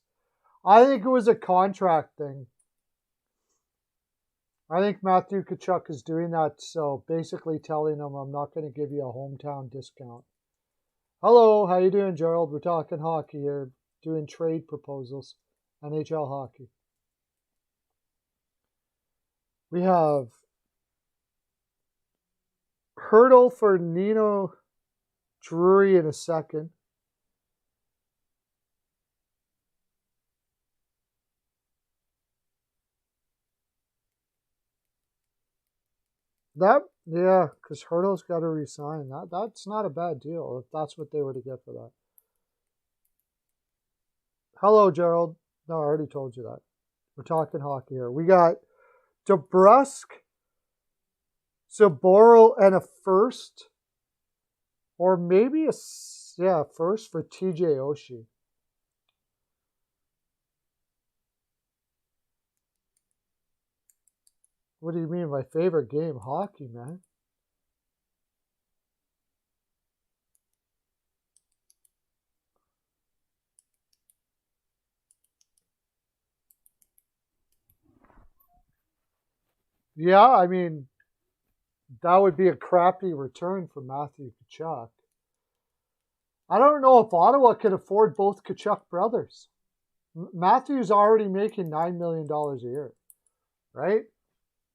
I think it was a contract thing. I think Matthew Tkachuk is doing that, so basically telling him I'm not going to give you a hometown discount. Hello, how you doing, Gerald? We're talking hockey here, doing trade proposals, NHL hockey. We have Hurdle for Nino Drury in a second. Yeah, because Hurdle's got to resign. That's not a bad deal if that's what they were to get for that. Hello, Gerald. No, I already told you that. We're talking hockey here. We got DeBrusk, Zaboral, and a first. Or maybe a first for TJ Oshie. What do you mean? My favorite game? Hockey, man. Yeah, I mean, that would be a crappy return for Matthew Tkachuk. I don't know if Ottawa could afford both Tkachuk brothers. Matthew's already making $9 million a year, right?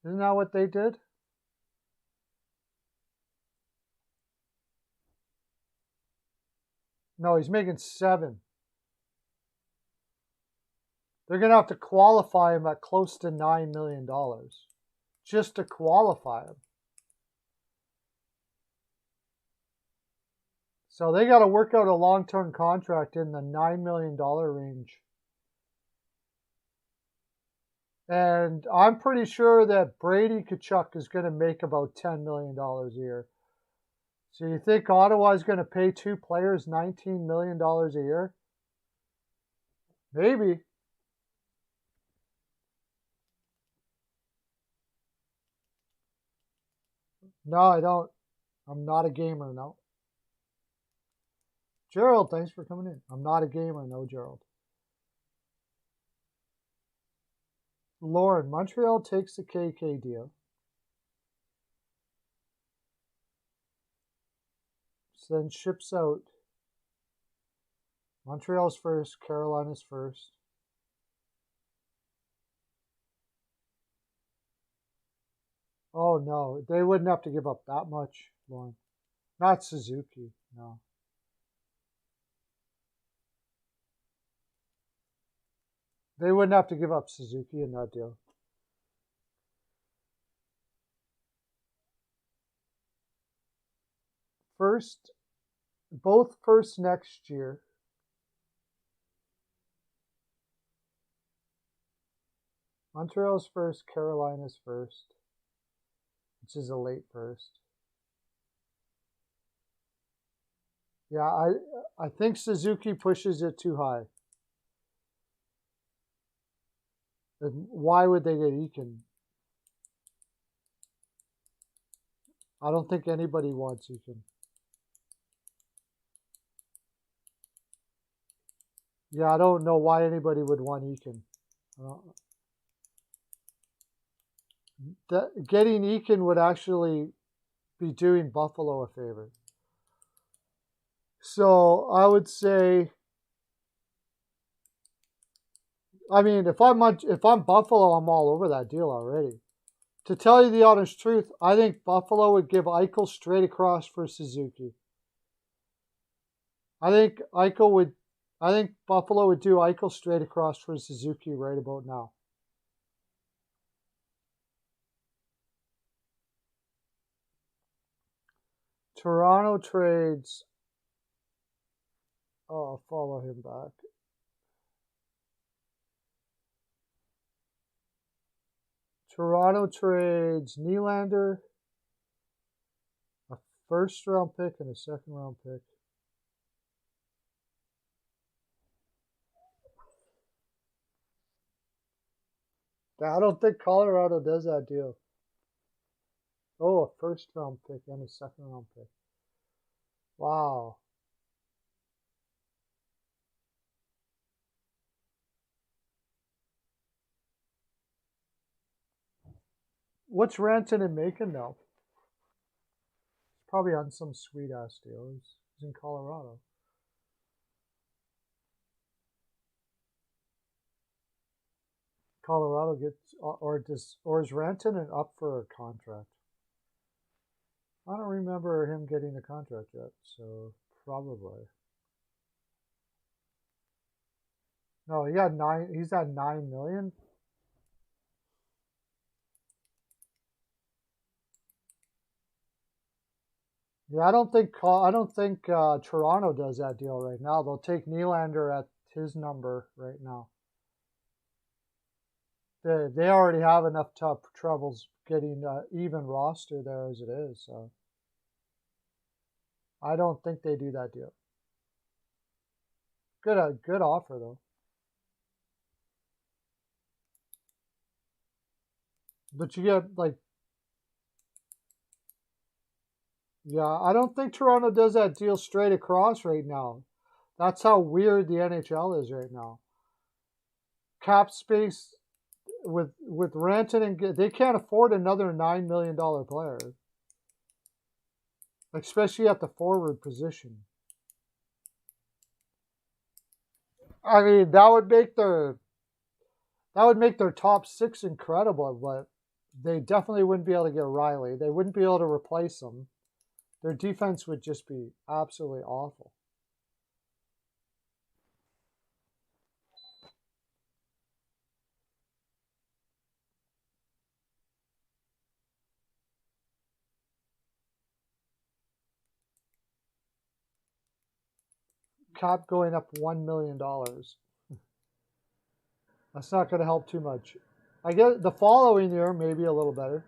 Isn't that what they did? No, he's making 7. They're going to have to qualify him at close to $9 million just to qualify him. So they got to work out a long-term contract in the $9 million range. And I'm pretty sure that Brady Tkachuk is going to make about $10 million a year. So you think Ottawa is going to pay 2 players $19 million a year? Maybe. No, I don't. I'm not a gamer, no. Gerald, thanks for coming in. I'm not a gamer, no, Gerald. Lauren, Montreal takes the KK deal. So then ships out Montreal's first, Carolina's first. Oh, no. They wouldn't have to give up that much, Lauren. Not Suzuki, no. They wouldn't have to give up Suzuki in that deal. First, both first next year. Montreal's first, Carolina's first, which is a late first. Yeah, I think Suzuki pushes it too high. And why would they get Eakin? I don't think anybody wants Eakin. Yeah, I don't know why anybody would want Eakin. Getting Eakin would actually be doing Buffalo a favor. So I would say, I mean, if I'm Buffalo, I'm all over that deal already. To tell you the honest truth, I think Buffalo would give Eichel straight across for Suzuki. I think Buffalo would do Eichel straight across for Suzuki right about now. Toronto trades. Oh, I'll follow him back. Toronto trades Nylander, a first round pick, and a second round pick. I don't think Colorado does that deal. Oh, a first round pick and a second round pick. Wow. what's Rantanen making now? Probably on some sweet ass deal. He's in Colorado. Colorado gets or is Rantanen up for a contract? I don't remember him getting a contract yet, so probably. No, he got 9. He's at 9 million. Yeah, I don't think Toronto does that deal right now. They'll take Nylander at his number right now. They already have enough tough troubles getting even roster there as it is. So I don't think they do that deal. Good offer though. But you get like, yeah, I don't think Toronto does that deal straight across right now. That's how weird the NHL is right now. Cap space with Rantanen, they can't afford another $9 million player, especially at the forward position. I mean, that would make their top 6 incredible, but they definitely wouldn't be able to get Riley. They wouldn't be able to replace him. Their defense would just be absolutely awful. Cap going up $1 million. That's not going to help too much. I get the following year, maybe a little better.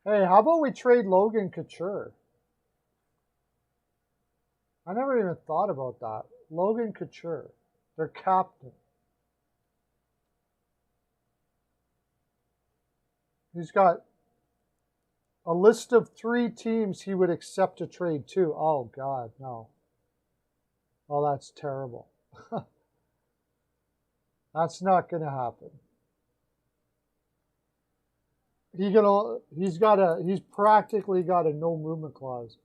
Hey, how about we trade Logan Couture? I never even thought about that. Logan Couture, their captain. He's got a list of 3 teams he would accept a trade to. Oh, God, no. Oh, that's terrible. That's not going to happen. He's practically got a no movement clause.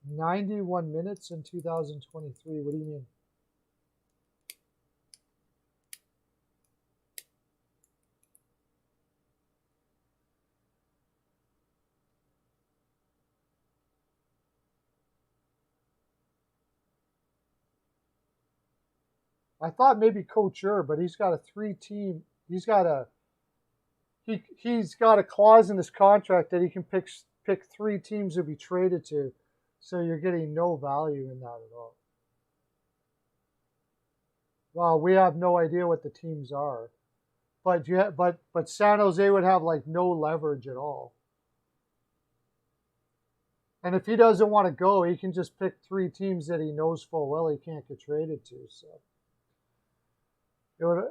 "91 minutes in 2023. What do you mean? I thought maybe Couture, but he's got a 3-team. He's got a clause in his contract that he can pick 3 teams to be traded to. So you're getting no value in that at all. Well, we have no idea what the teams are, but San Jose would have like no leverage at all. And if he doesn't want to go, he can just pick 3 teams that he knows full well he can't get traded to. So it would.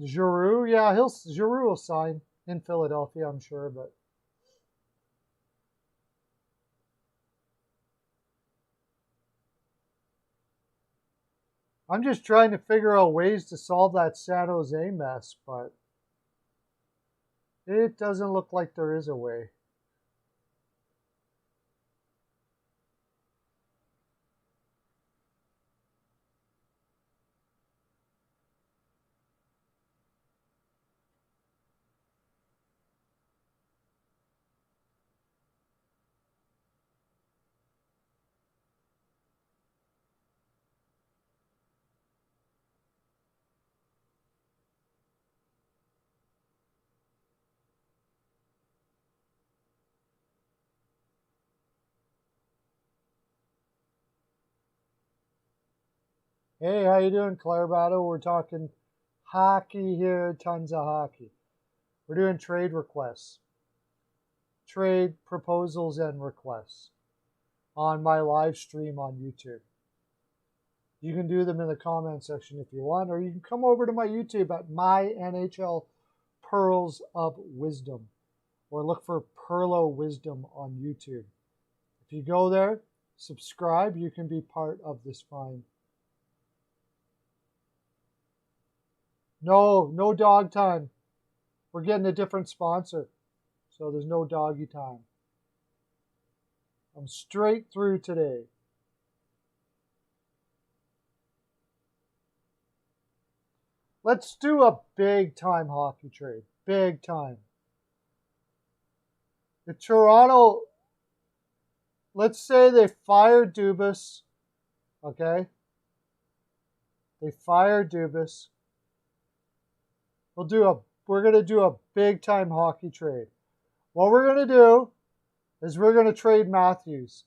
Giroux, yeah, Giroux will sign in Philadelphia, I'm sure, but I'm just trying to figure out ways to solve that San Jose mess, but it doesn't look like there is a way. Hey, how you doing, Claire Battle? We're talking Hockey here, tons of hockey. We're doing trade requests, trade proposals and requests on my live stream on YouTube. You can do them in the comment section if you want, or you can come over to my YouTube at My NHL Pearls of Wisdom, or look for Perlo Wisdom on YouTube. If you go there, subscribe, you can be part of this fine. No dog time. We're getting a different sponsor, so there's no doggy time. I'm straight through today. Let's do a big time hockey trade. Big time. The Toronto, let's say they fire Dubas, okay? They fire Dubas. We're going to do a big time hockey trade. What we're going to do is we're going to trade Matthews.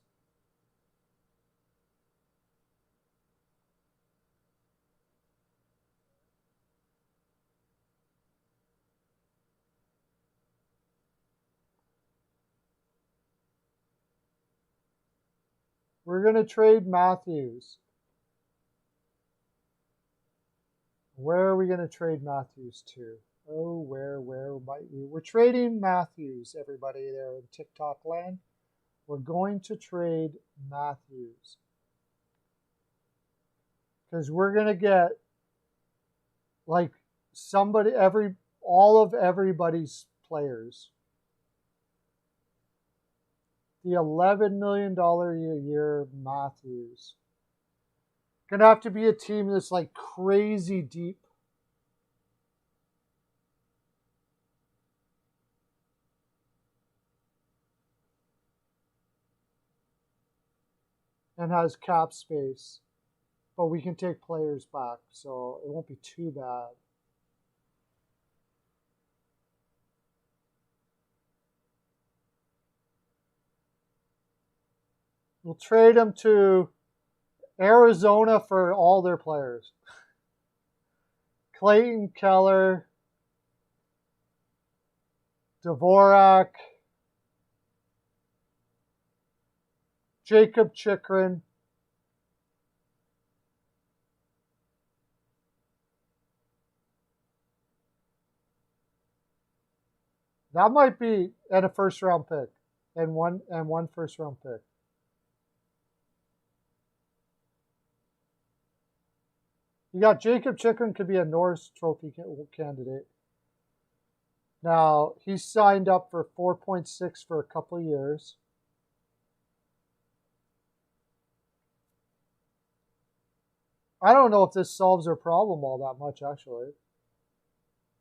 We're going to trade Matthews. Where are we going to trade Matthews to? Oh, where might we? We're trading Matthews, everybody there in TikTok land. We're going to trade Matthews. Because we're going to get like all of everybody's players. The $11 million a year Matthews. Gonna have to be a team that's like crazy deep. And has cap space. But we can take players back, so it won't be too bad. We'll trade them to Arizona for all their players. Clayton Keller, Dvorak, Jacob Chikrin, that might be at a first round pick and one first round pick. You got Jacob Chikrin, could be a Norris Trophy candidate. Now, he's signed up for 4.6 for a couple of years. I don't know if this solves their problem all that much, actually.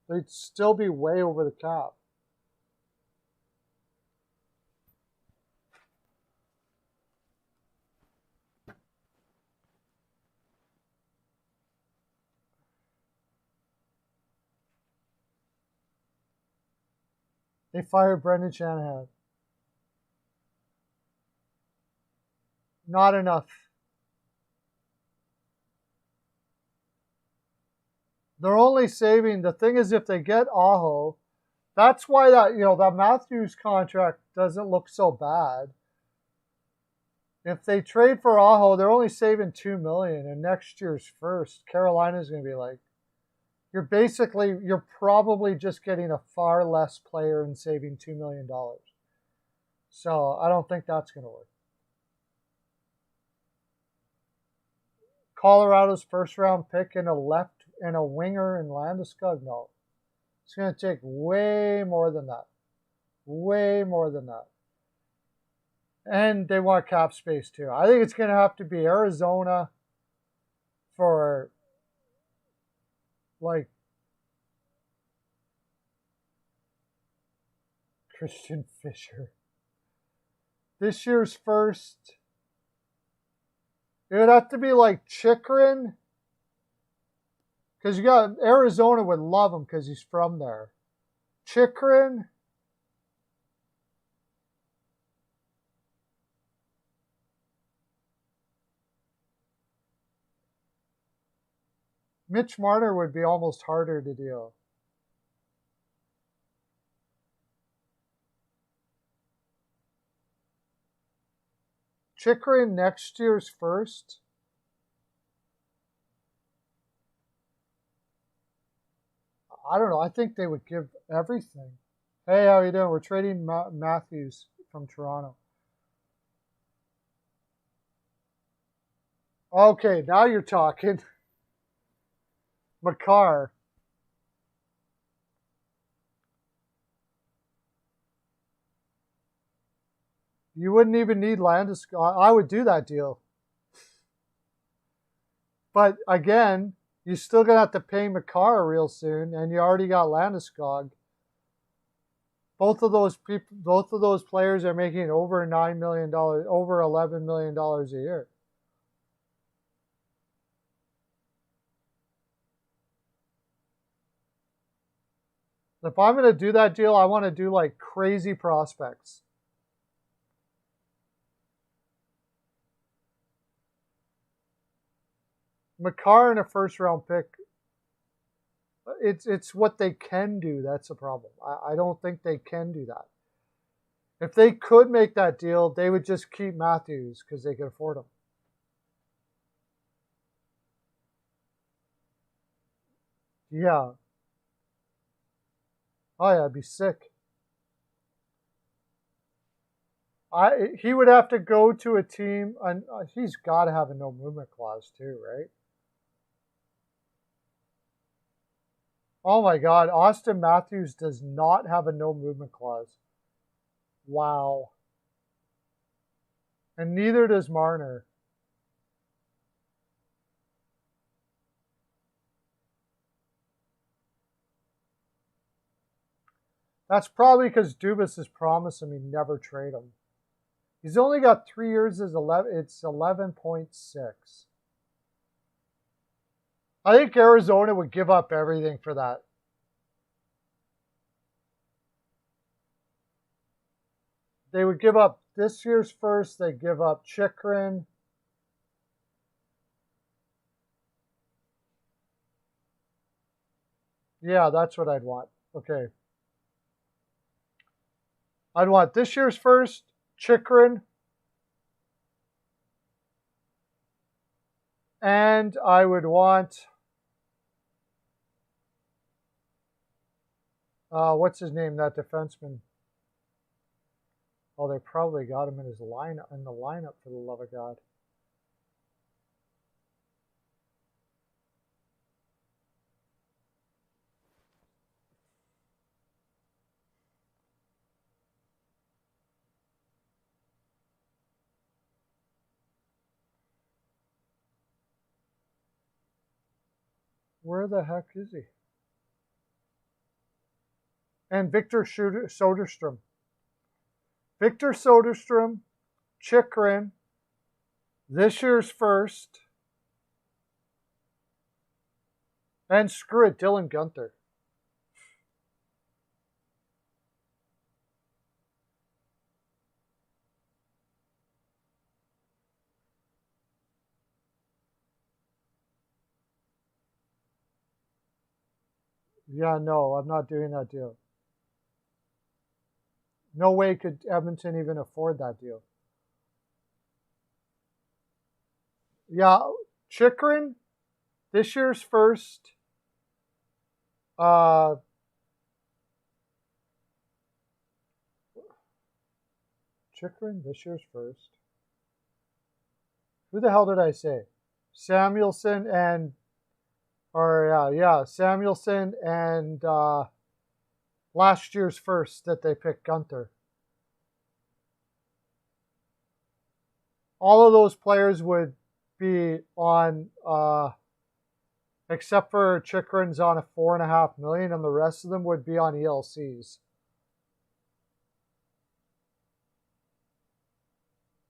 They'd still be way over the cap. They fired Brendan Shanahan. Not enough. They're only saving, the thing is, if they get Aho, that's why that Matthews contract doesn't look so bad. If they trade for Aho, they're only saving $2 million, and next year's first, Carolina's going to be like, you're probably just getting a far less player and saving $2 million. So I don't think that's going to work. Colorado's first round pick and a winger in Landeskog? No. It's going to take way more than that. Way more than that. And they want cap space too. I think it's going to have to be Arizona for like Christian Fisher. This year's first. It would have to be like Chikrin. Because you got Arizona would love him because he's from there. Chikrin. Mitch Marner would be almost harder to deal. Chychrun next year's first. I don't know. I think they would give everything. Hey, how you doing? We're trading Matthews from Toronto. Okay, now you're talking. Makar. You wouldn't even need Landeskog. I would do that deal. But again, you're still going to have to pay Makar real soon, and you already got Landeskog. Both of those players are making over $9 million, over $11 million a year. If I'm going to do that deal, I want to do like crazy prospects. Makar and a first-round pick, it's what they can do. That's the problem. I don't think they can do that. If they could make that deal, they would just keep Matthews because they could afford him. Yeah. Oh yeah, I'd be sick. He would have to go to a team, and he's got to have a no movement clause too, right? Oh my God, Austin Matthews does not have a no movement clause. Wow. And neither does Marner. That's probably because Dubas has promised him he'd never trade him. He's only got 3 years as 11. It's 11.6. I think Arizona would give up everything for that. They would give up this year's first. They give up Chychrun. Yeah, that's what I'd want. Okay. I'd want this year's first, Chychrun, and I would want what's his name? That defenseman. Oh, they probably got him in the lineup for the love of God. Where the heck is he? And Victor Soderstrom. Victor Soderstrom, Chychrun, this year's first, and screw it, Dylan Guenther. Yeah, no, I'm not doing that deal. No way could Edmonton even afford that deal. Yeah, Chychrun, this year's first. Chychrun, this year's first. Who the hell did I say? Samuelson and, Samuelson and last year's first that they picked, Guenther. All of those players would be on, except for Chychrun's on a $4.5 million, and the rest of them would be on ELCs.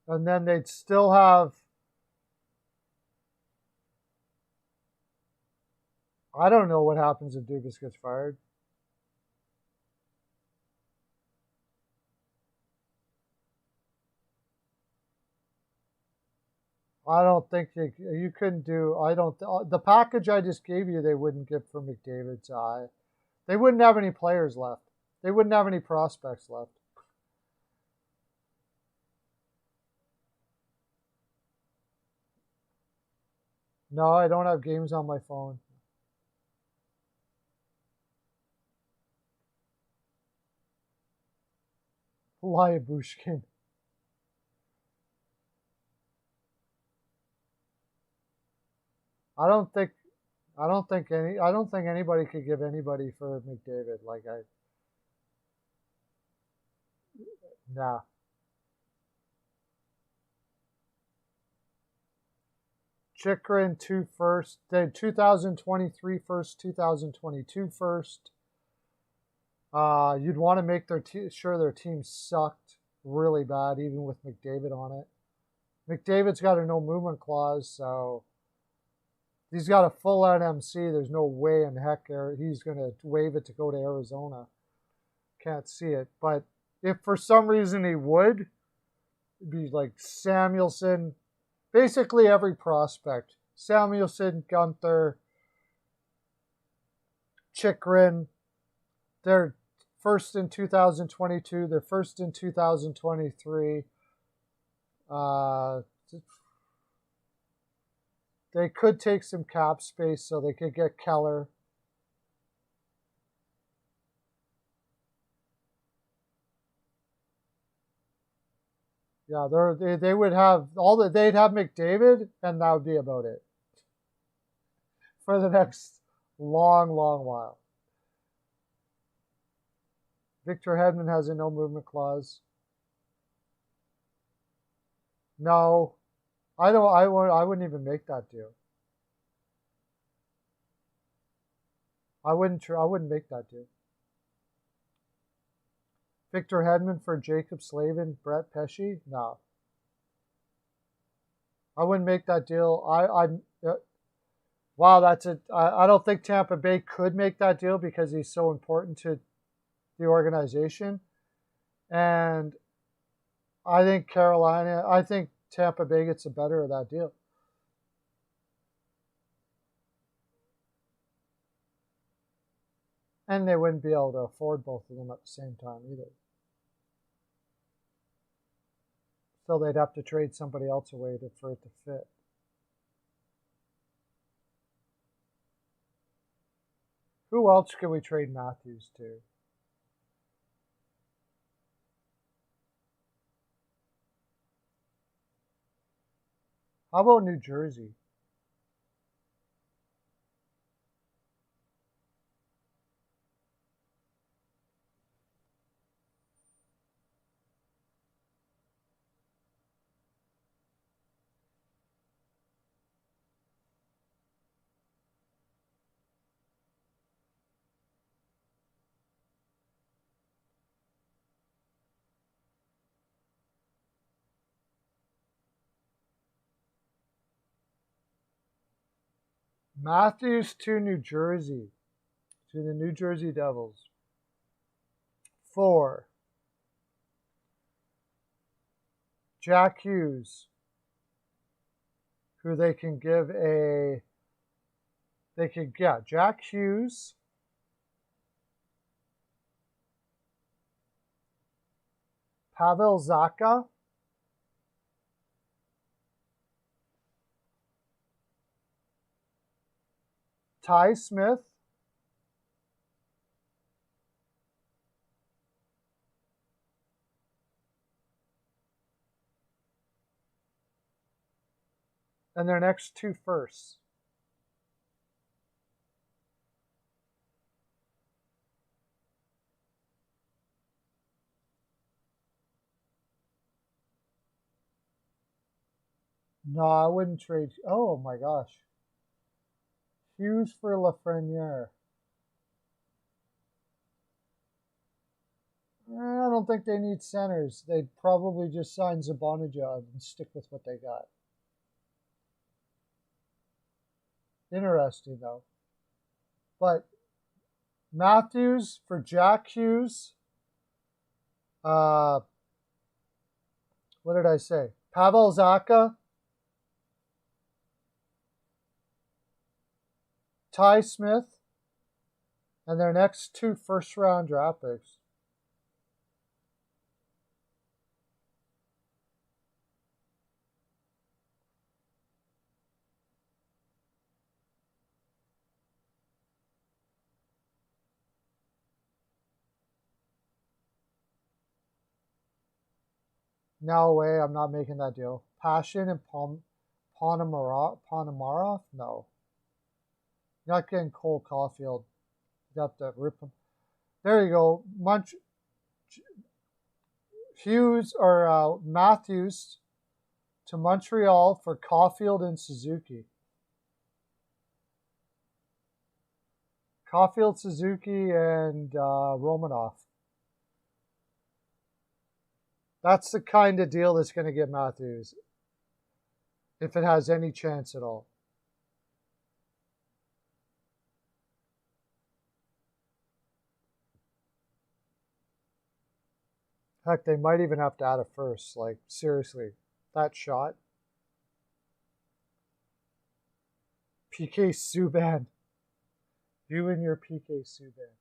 And then they'd still have, I don't know what happens if Dubas gets fired. I don't think you couldn't do. I don't. The package I just gave you, they wouldn't give for McDavid's eye. They wouldn't have any players left. They wouldn't have any prospects left. No, I don't have games on my phone. Lyabushkin. I don't think. I don't think anybody could give anybody for McDavid. Like I. Nah. Chikrin 2 first, then 2023 first, 2022 first. You'd want to make sure their team sucked really bad, even with McDavid on it. McDavid's got a no movement clause, so he's got a full NMC. There's no way in heck he's going to waive it to go to Arizona. Can't see it. But if for some reason he would, it'd be like Samuelson, basically every prospect. Samuelson, Gunther, Chikrin. They're first in 2022. They're first in 2023. They could take some cap space so they could get Keller. Yeah, they would have they'd have McDavid, and that would be about it for the next long while. Victor Hedman has a no movement clause. No, I don't. I wouldn't even make that deal. I wouldn't make that deal. Victor Hedman for Jacob Slavin, Brett Pesce? No. I wouldn't make that deal. Wow, that's it. I don't think Tampa Bay could make that deal because he's so important to the organization. And I think Tampa Bay gets the better of that deal. And they wouldn't be able to afford both of them at the same time either. So they'd have to trade somebody else away for it to fit. Who else can we trade Matthews to? How about New Jersey? Matthews to New Jersey, to the New Jersey Devils. 4. Jack Hughes, who they can give Jack Hughes, Pavel Zacha, Ty Smith, and their next 2 firsts. No, I wouldn't trade. Oh my gosh. Hughes for Lafreniere. I don't think they need centers. They'd probably just sign Zibanejad and stick with what they got. Interesting, though. But Matthews for Jack Hughes. What did I say? Pavel Zacha Ty Smith, and their next 2 first-round draft picks. No way, I'm not making that deal. Passion and Ponomarev? No. You're not getting Cole Caulfield. You have to rip him. There you go. Matthews to Montreal for Caulfield and Suzuki. Caulfield, Suzuki, and Romanoff. That's the kind of deal that's going to get Matthews, if it has any chance at all. Heck, they might even have to add a first. Like, seriously, that shot. PK Subban. You and your PK Subban.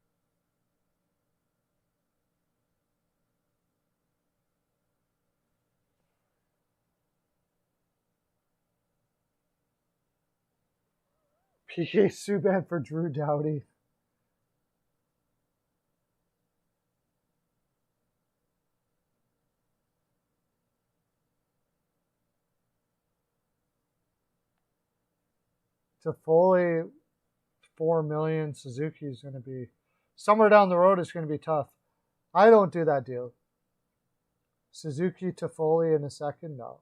PK Subban for Drew Doughty. Toffoli, $4 million. Suzuki is going to be somewhere down the road. It's going to be tough. I don't do that deal. Suzuki, Toffoli in a second, no.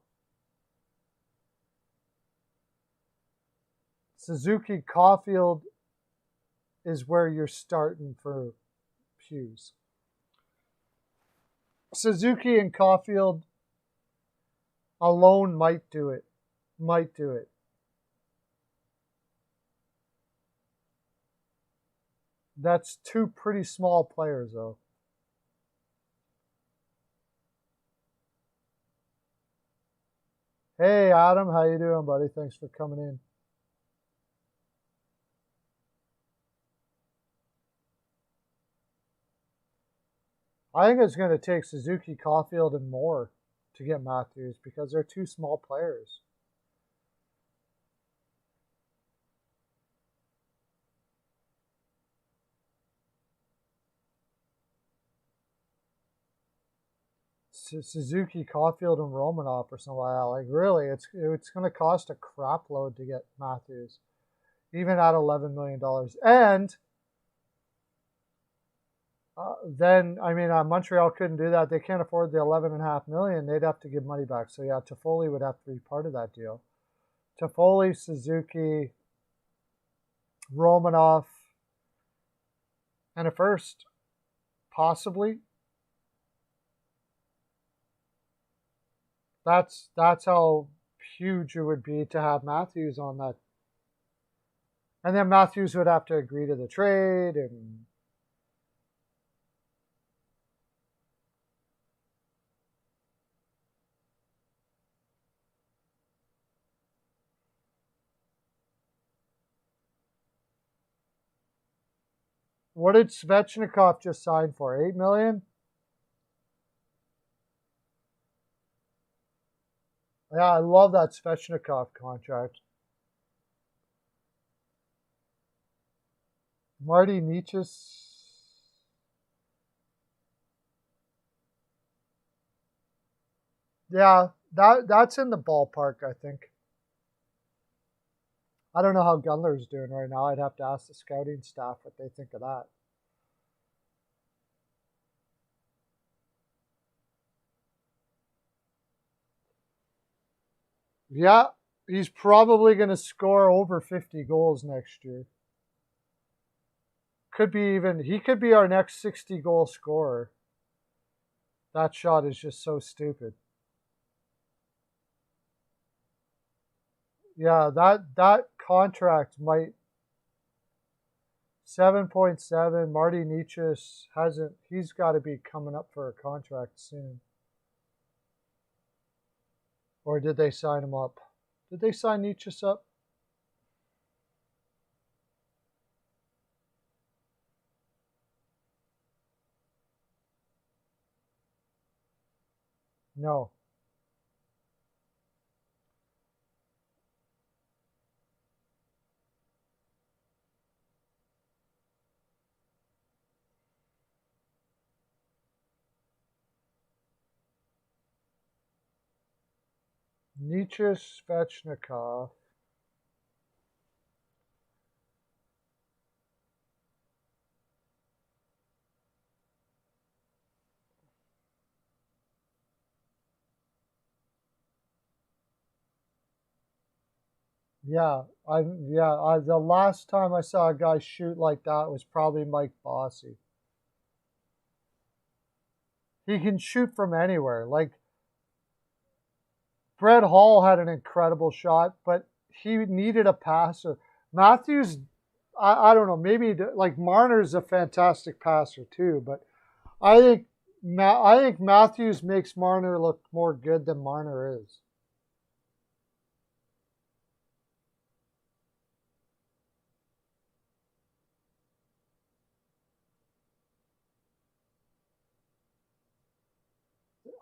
Suzuki, Caulfield is where you're starting for Hughes. Suzuki and Caulfield alone might do it. Might do it. That's 2 pretty small players, though. Hey, Adam, how you doing, buddy? Thanks for coming in. I think it's going to take Suzuki, Caulfield, and more to get Matthews because they're 2 small players. Suzuki, Caulfield, and Romanoff or something like that. Like, really, it's going to cost a crap load to get Matthews, even at $11 million. And then, I mean, Montreal couldn't do that. They can't afford the $11.5 million. They'd have to give money back. So, yeah, Toffoli would have to be part of that deal. Toffoli, Suzuki, Romanoff, and a first, possibly. That's how huge it would be to have Matthews on that. And then Matthews would have to agree to the trade. And what did Svechnikov just sign for? $8 million? Yeah, I love that Svechnikov contract. Marty Nietzsche's. Yeah, that's in the ballpark, I think. I don't know how Gunler's doing right now. I'd have to ask the scouting staff what they think of that. Yeah, he's probably going to score over 50 goals next year. He could be our next 60-goal scorer. That shot is just so stupid. Yeah, that contract might 7.7. Marty Nietzsche he's got to be coming up for a contract soon. Or did they sign him up? Did they sign Nietzsche up? No. Nietzsche Svechnikov. Yeah, the last time I saw a guy shoot like that was probably Mike Bossy. He can shoot from anywhere. Like Brett Hall had an incredible shot, but he needed a passer. Matthews, I don't know, maybe like Marner's a fantastic passer too, but I think I think Matthews makes Marner look more good than Marner is.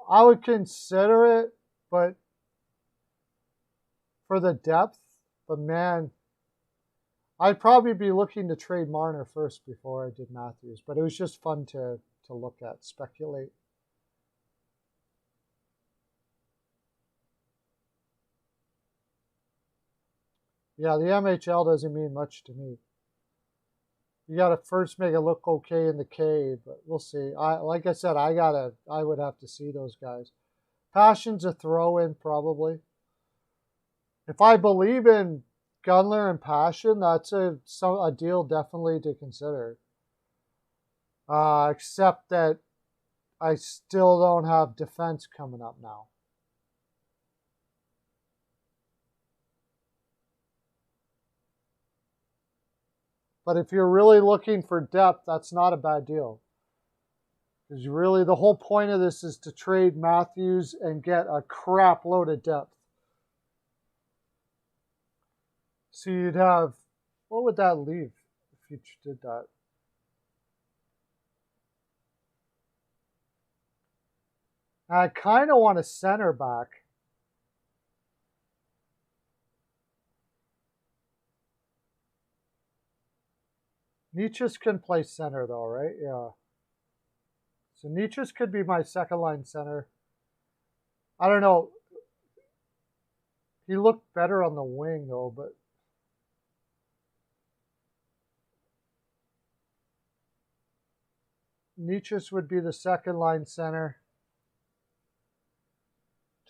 I would consider it, but for the depth, but man, I'd probably be looking to trade Marner first before I did Matthews. But it was just fun to look at, speculate. Yeah, the MHL doesn't mean much to me. You got to first make it look okay in the K, but we'll see. Like I said, I would have to see those guys. Passion's a throw in probably. If I believe in Gunler and Passion, that's a deal definitely to consider. Except that I still don't have defense coming up now. But if you're really looking for depth, that's not a bad deal. Because really, the whole point of this is to trade Matthews and get a crap load of depth. So you'd have, what would that leave if you did that? I kind of want a center back. Nietzsche's can play center though, right? Yeah. So Nietzsche's could be my second line center. I don't know. He looked better on the wing though, but Nietzsche's would be the second line center.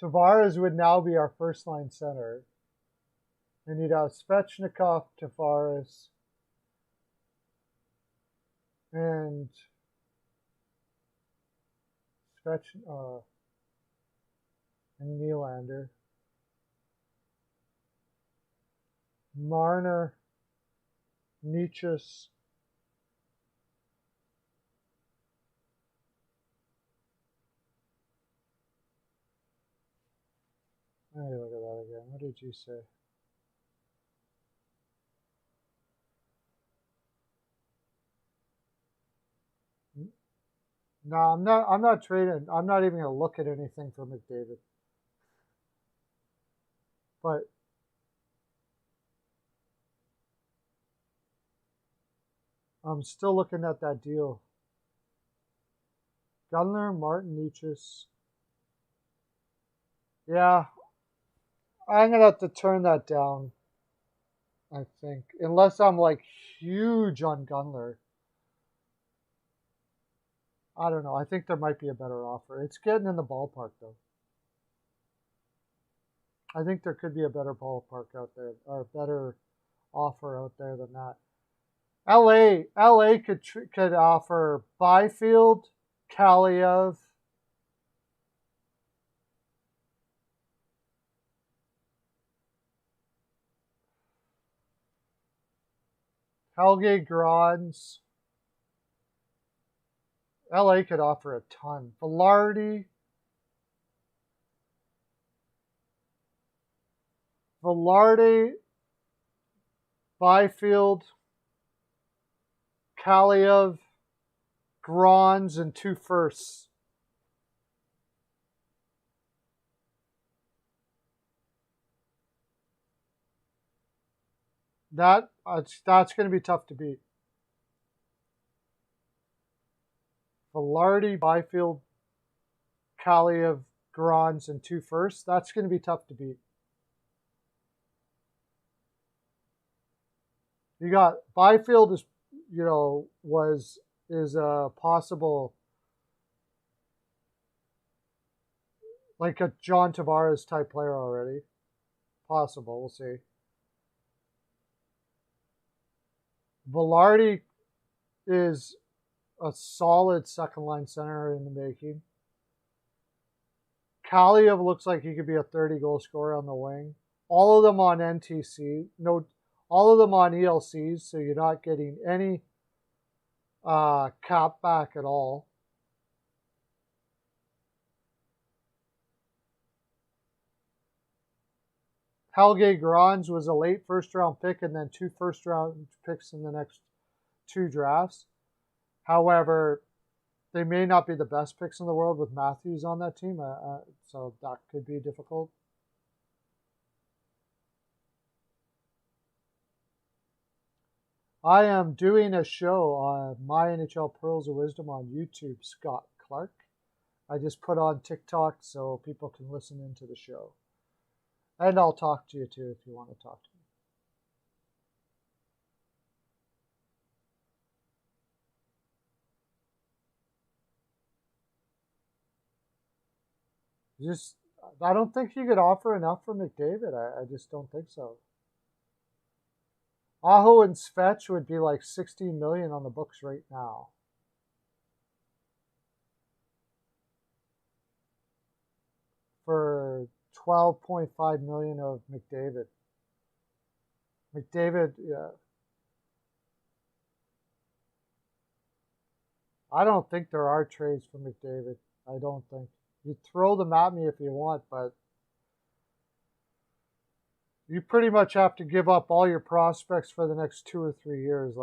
Tavares would now be our first line center. And you'd have Svechnikov, Tavares, and and Nylander. Marner, Nietzsche. Let me look at that again. What did you say? No, I'm not. I'm not trading. I'm not even gonna look at anything for McDavid. But I'm still looking at that deal. Gunler, Martin, Nietzsche. Yeah, I'm gonna have to turn that down. I think, unless I'm like huge on Gunler. I don't know. I think there might be a better offer. It's getting in the ballpark though. I think there could be a better ballpark out there, or a better offer out there than that. LA could offer Byfield, Kaliev, Helge Grans. LA could offer a ton. Velarde, Byfield, Kaliev, Grans, and 2 firsts. That's going to be tough to beat. Velarde, Byfield, Kaliev, Grons, and 2 firsts. That's going to be tough to beat. You got Byfield is, is a possible, like a John Tavares type player already. Possible, we'll see. Velarde is a solid second line center in the making. Kaliev looks like he could be a 30-goal scorer on the wing. All of them on NTC. All of them on ELCs, so you're not getting any cap back at all. Helge Grons was a late first-round pick and then 2 first-round picks in the next 2 drafts. However, they may not be the best picks in the world with Matthews on that team, so that could be difficult. I am doing a show on My NHL Pearls of Wisdom on YouTube, Scott Clark. I just put on TikTok so people can listen into the show. And I'll talk to you too if you want to talk to me. I don't think you could offer enough for McDavid. I just don't think so. Aho and Svetch would be like $16 million on the books right now. For $12.5 million of McDavid. McDavid, yeah. I don't think there are trades for McDavid. I don't think. You throw them at me if you want, but you pretty much have to give up all your prospects for the next 2 or 3 years.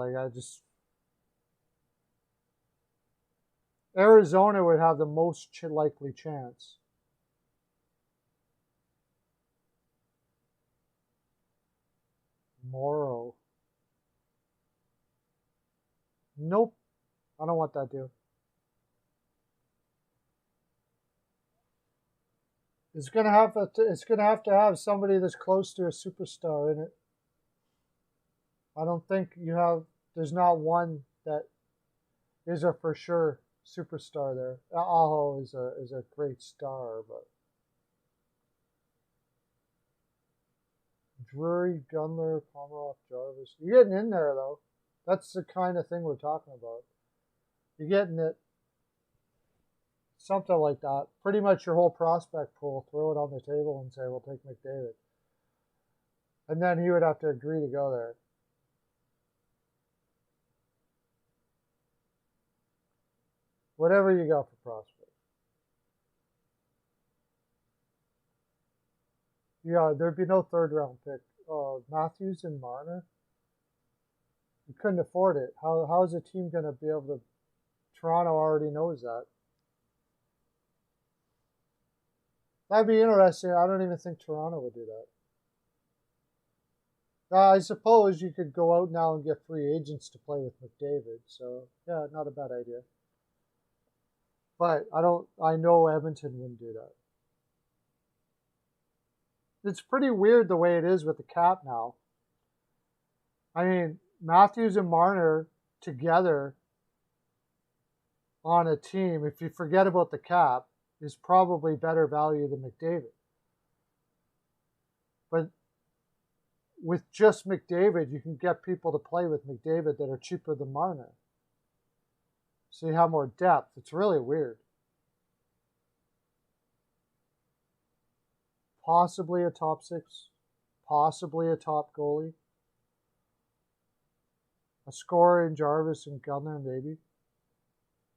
Arizona would have the most likely chance. Morrow. Nope. I don't want that deal. It's gonna have to have somebody that's close to a superstar in it. I don't think there's not one that is a for sure superstar there. Aho is a great star, but Drury, Gunler, Pomeroy, Jarvis. You're getting in there though. That's the kind of thing we're talking about. You're getting it. Something like that. Pretty much your whole prospect pool, throw it on the table and say, we'll take McDavid. And then he would have to agree to go there. Whatever you got for prospect. Yeah, there'd be no 3rd round pick. Matthews and Marner. You couldn't afford it. How is a team going to be able to? Toronto already knows that. That'd be interesting. I don't even think Toronto would do that. I suppose you could go out now and get free agents to play with McDavid. So, yeah, not a bad idea. But I know Edmonton wouldn't do that. It's pretty weird the way it is with the cap now. I mean, Matthews and Marner together on a team, if you forget about the cap, is probably better value than McDavid. But with just McDavid, you can get people to play with McDavid that are cheaper than Marner. So you have more depth. It's really weird. Possibly a top 6. Possibly a top goalie. A scorer in Jarvis and Gunner, maybe.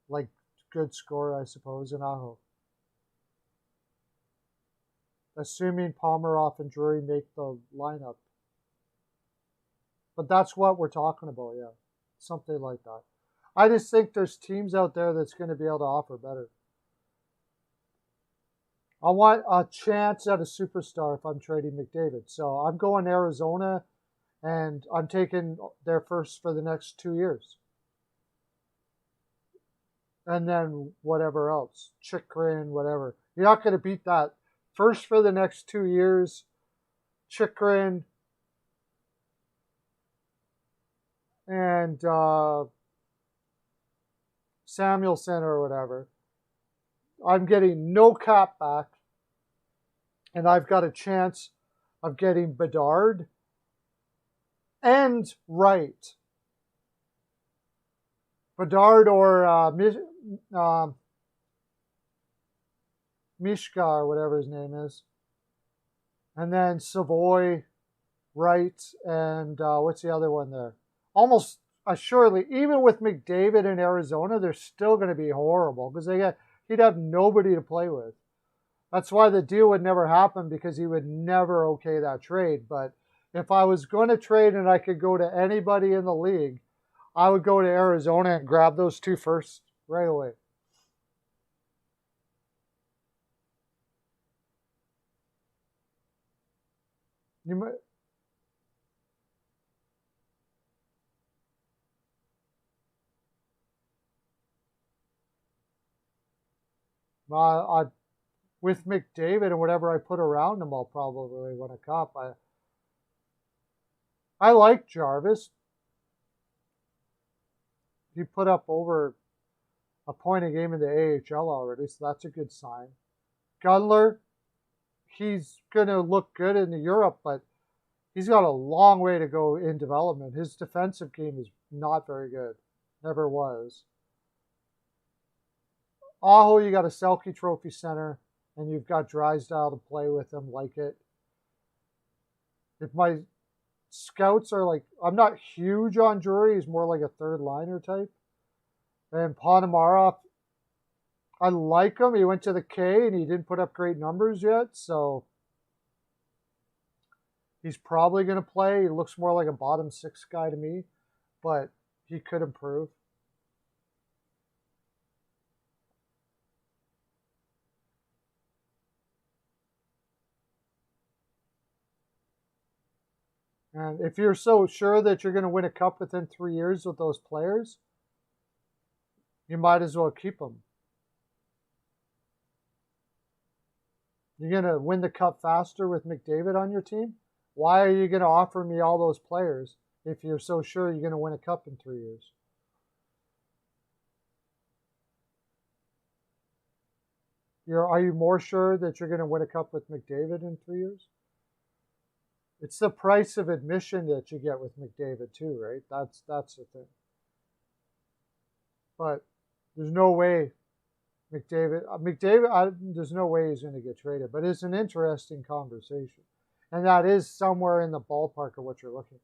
Like, good scorer, I suppose, in Aho. Assuming Pomeroy and Drury make the lineup. But that's what we're talking about, yeah. Something like that. I just think there's teams out there that's going to be able to offer better. I want a chance at a superstar if I'm trading McDavid. So I'm going Arizona and I'm taking their first for the next 2 years. And then whatever else, Chikrin, whatever. You're not going to beat that. First for the next 2 years, Chikrin, and Samuelson or whatever. I'm getting no cap back, and I've got a chance of getting Bedard and Wright. Bedard or Mishka or whatever his name is. And then Savoy, Wright, and what's the other one there? Almost assuredly, even with McDavid in Arizona, they're still going to be horrible because he'd have nobody to play with. That's why the deal would never happen, because he would never okay that trade. But if I was going to trade and I could go to anybody in the league, I would go to Arizona and grab those 2 first right away. You might, with McDavid and whatever I put around him, I'll probably win a cup. I like Jarvis. He put up over a point a game in the AHL already, so that's a good sign. Gunler, he's going to look good in Europe, but he's got a long way to go in development. His defensive game is not very good. Never was. Aho, you got a Selke Trophy center, and you've got Drysdale to play with him, like it. If my scouts are like, I'm not huge on Drury, he's more like a third liner type. And Ponomarev, I like him. He went to the K and he didn't put up great numbers yet, so he's probably going to play. He looks more like a bottom 6 guy to me, but he could improve. And if you're so sure that you're going to win a cup within 3 years with those players, you might as well keep them. You're going to win the cup faster with McDavid on your team? Why are you going to offer me all those players if you're so sure you're going to win a cup in 3 years? Are you more sure that you're going to win a cup with McDavid in 3 years? It's the price of admission that you get with McDavid too, right? That's the thing. But there's no way there's no way he's going to get traded. But it's an interesting conversation. And that is somewhere in the ballpark of what you're looking at.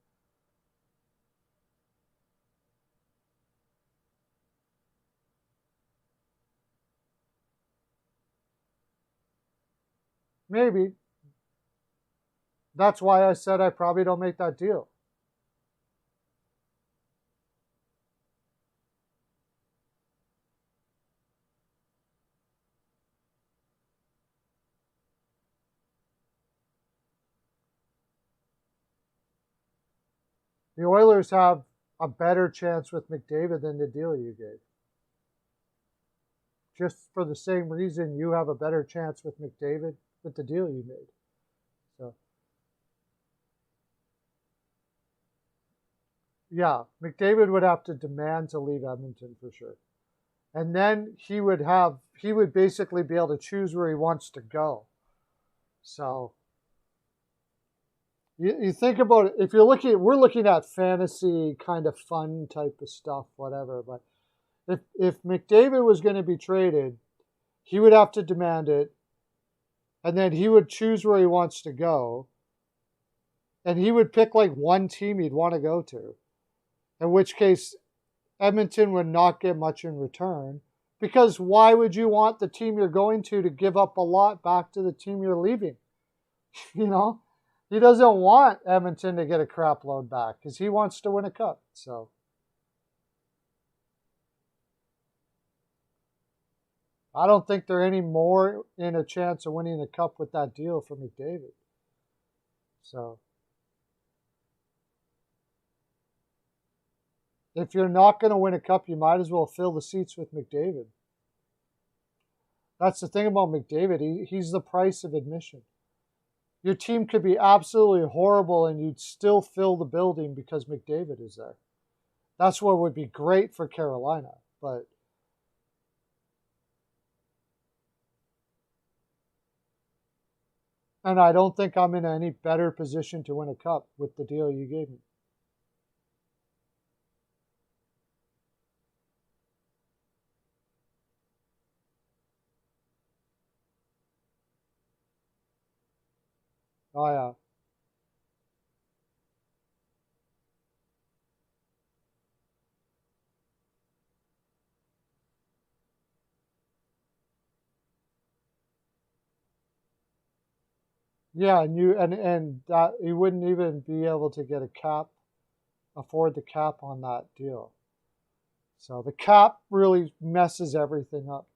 Maybe. That's why I said I probably don't make that deal. The Oilers have a better chance with McDavid than the deal you gave. Just for the same reason you have a better chance with McDavid with the deal you made. So, yeah, McDavid would have to demand to leave Edmonton for sure. And then he would basically be able to choose where he wants to go. So you think about it, if we're looking at fantasy kind of fun type of stuff, whatever, but if McDavid was going to be traded, he would have to demand it, and then he would choose where he wants to go, and he would pick like one team he'd want to go to, in which case Edmonton would not get much in return, because why would you want the team you're going to give up a lot back to the team you're leaving? You know, he doesn't want Edmonton to get a crap load back because he wants to win a cup. So I don't think they're any more in a chance of winning a cup with that deal for McDavid. So If you're not going to win a cup, you might as well fill the seats with McDavid. That's the thing about McDavid. He's the price of admission. Your team could be absolutely horrible and you'd still fill the building because McDavid is there. That's what would be great for Carolina. But and I don't think I'm in any better position to win a cup with the deal you gave me. Oh, yeah. Yeah, and that you wouldn't even be able to get a cap, afford the cap on that deal. So the cap really messes everything up.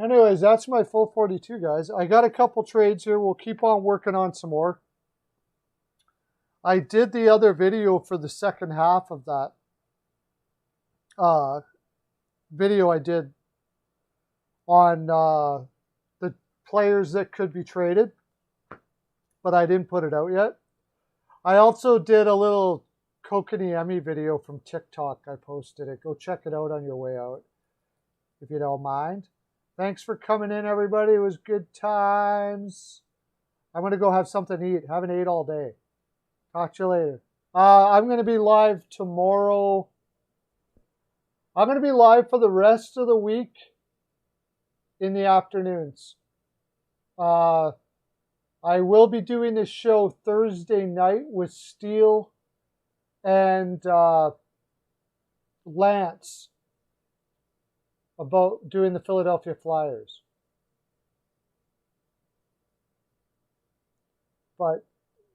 Anyways, that's my full 42, guys. I got a couple trades here. We'll keep on working on some more. I did the other video for the second half of that video I did on the players that could be traded, but I didn't put it out yet. I also did a little Kotkaniemi video from TikTok. I posted it. Go check it out on your way out, if you don't mind. Thanks for coming in, everybody. It was good times. I'm going to go have something to eat. Haven't ate all day. Talk to you later. I'm going to be live tomorrow. I'm going to be live for the rest of the week in the afternoons. I will be doing this show Thursday night with Steele and Lance about doing the Philadelphia Flyers. But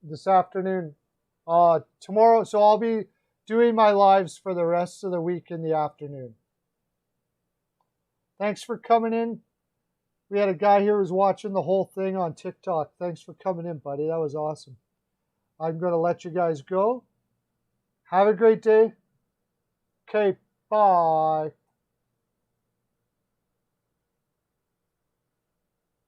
this afternoon, tomorrow, so I'll be doing my lives for the rest of the week in the afternoon. Thanks for coming in. We had a guy here who was watching the whole thing on TikTok. Thanks for coming in, buddy. That was awesome. I'm going to let you guys go. Have a great day. Okay, bye.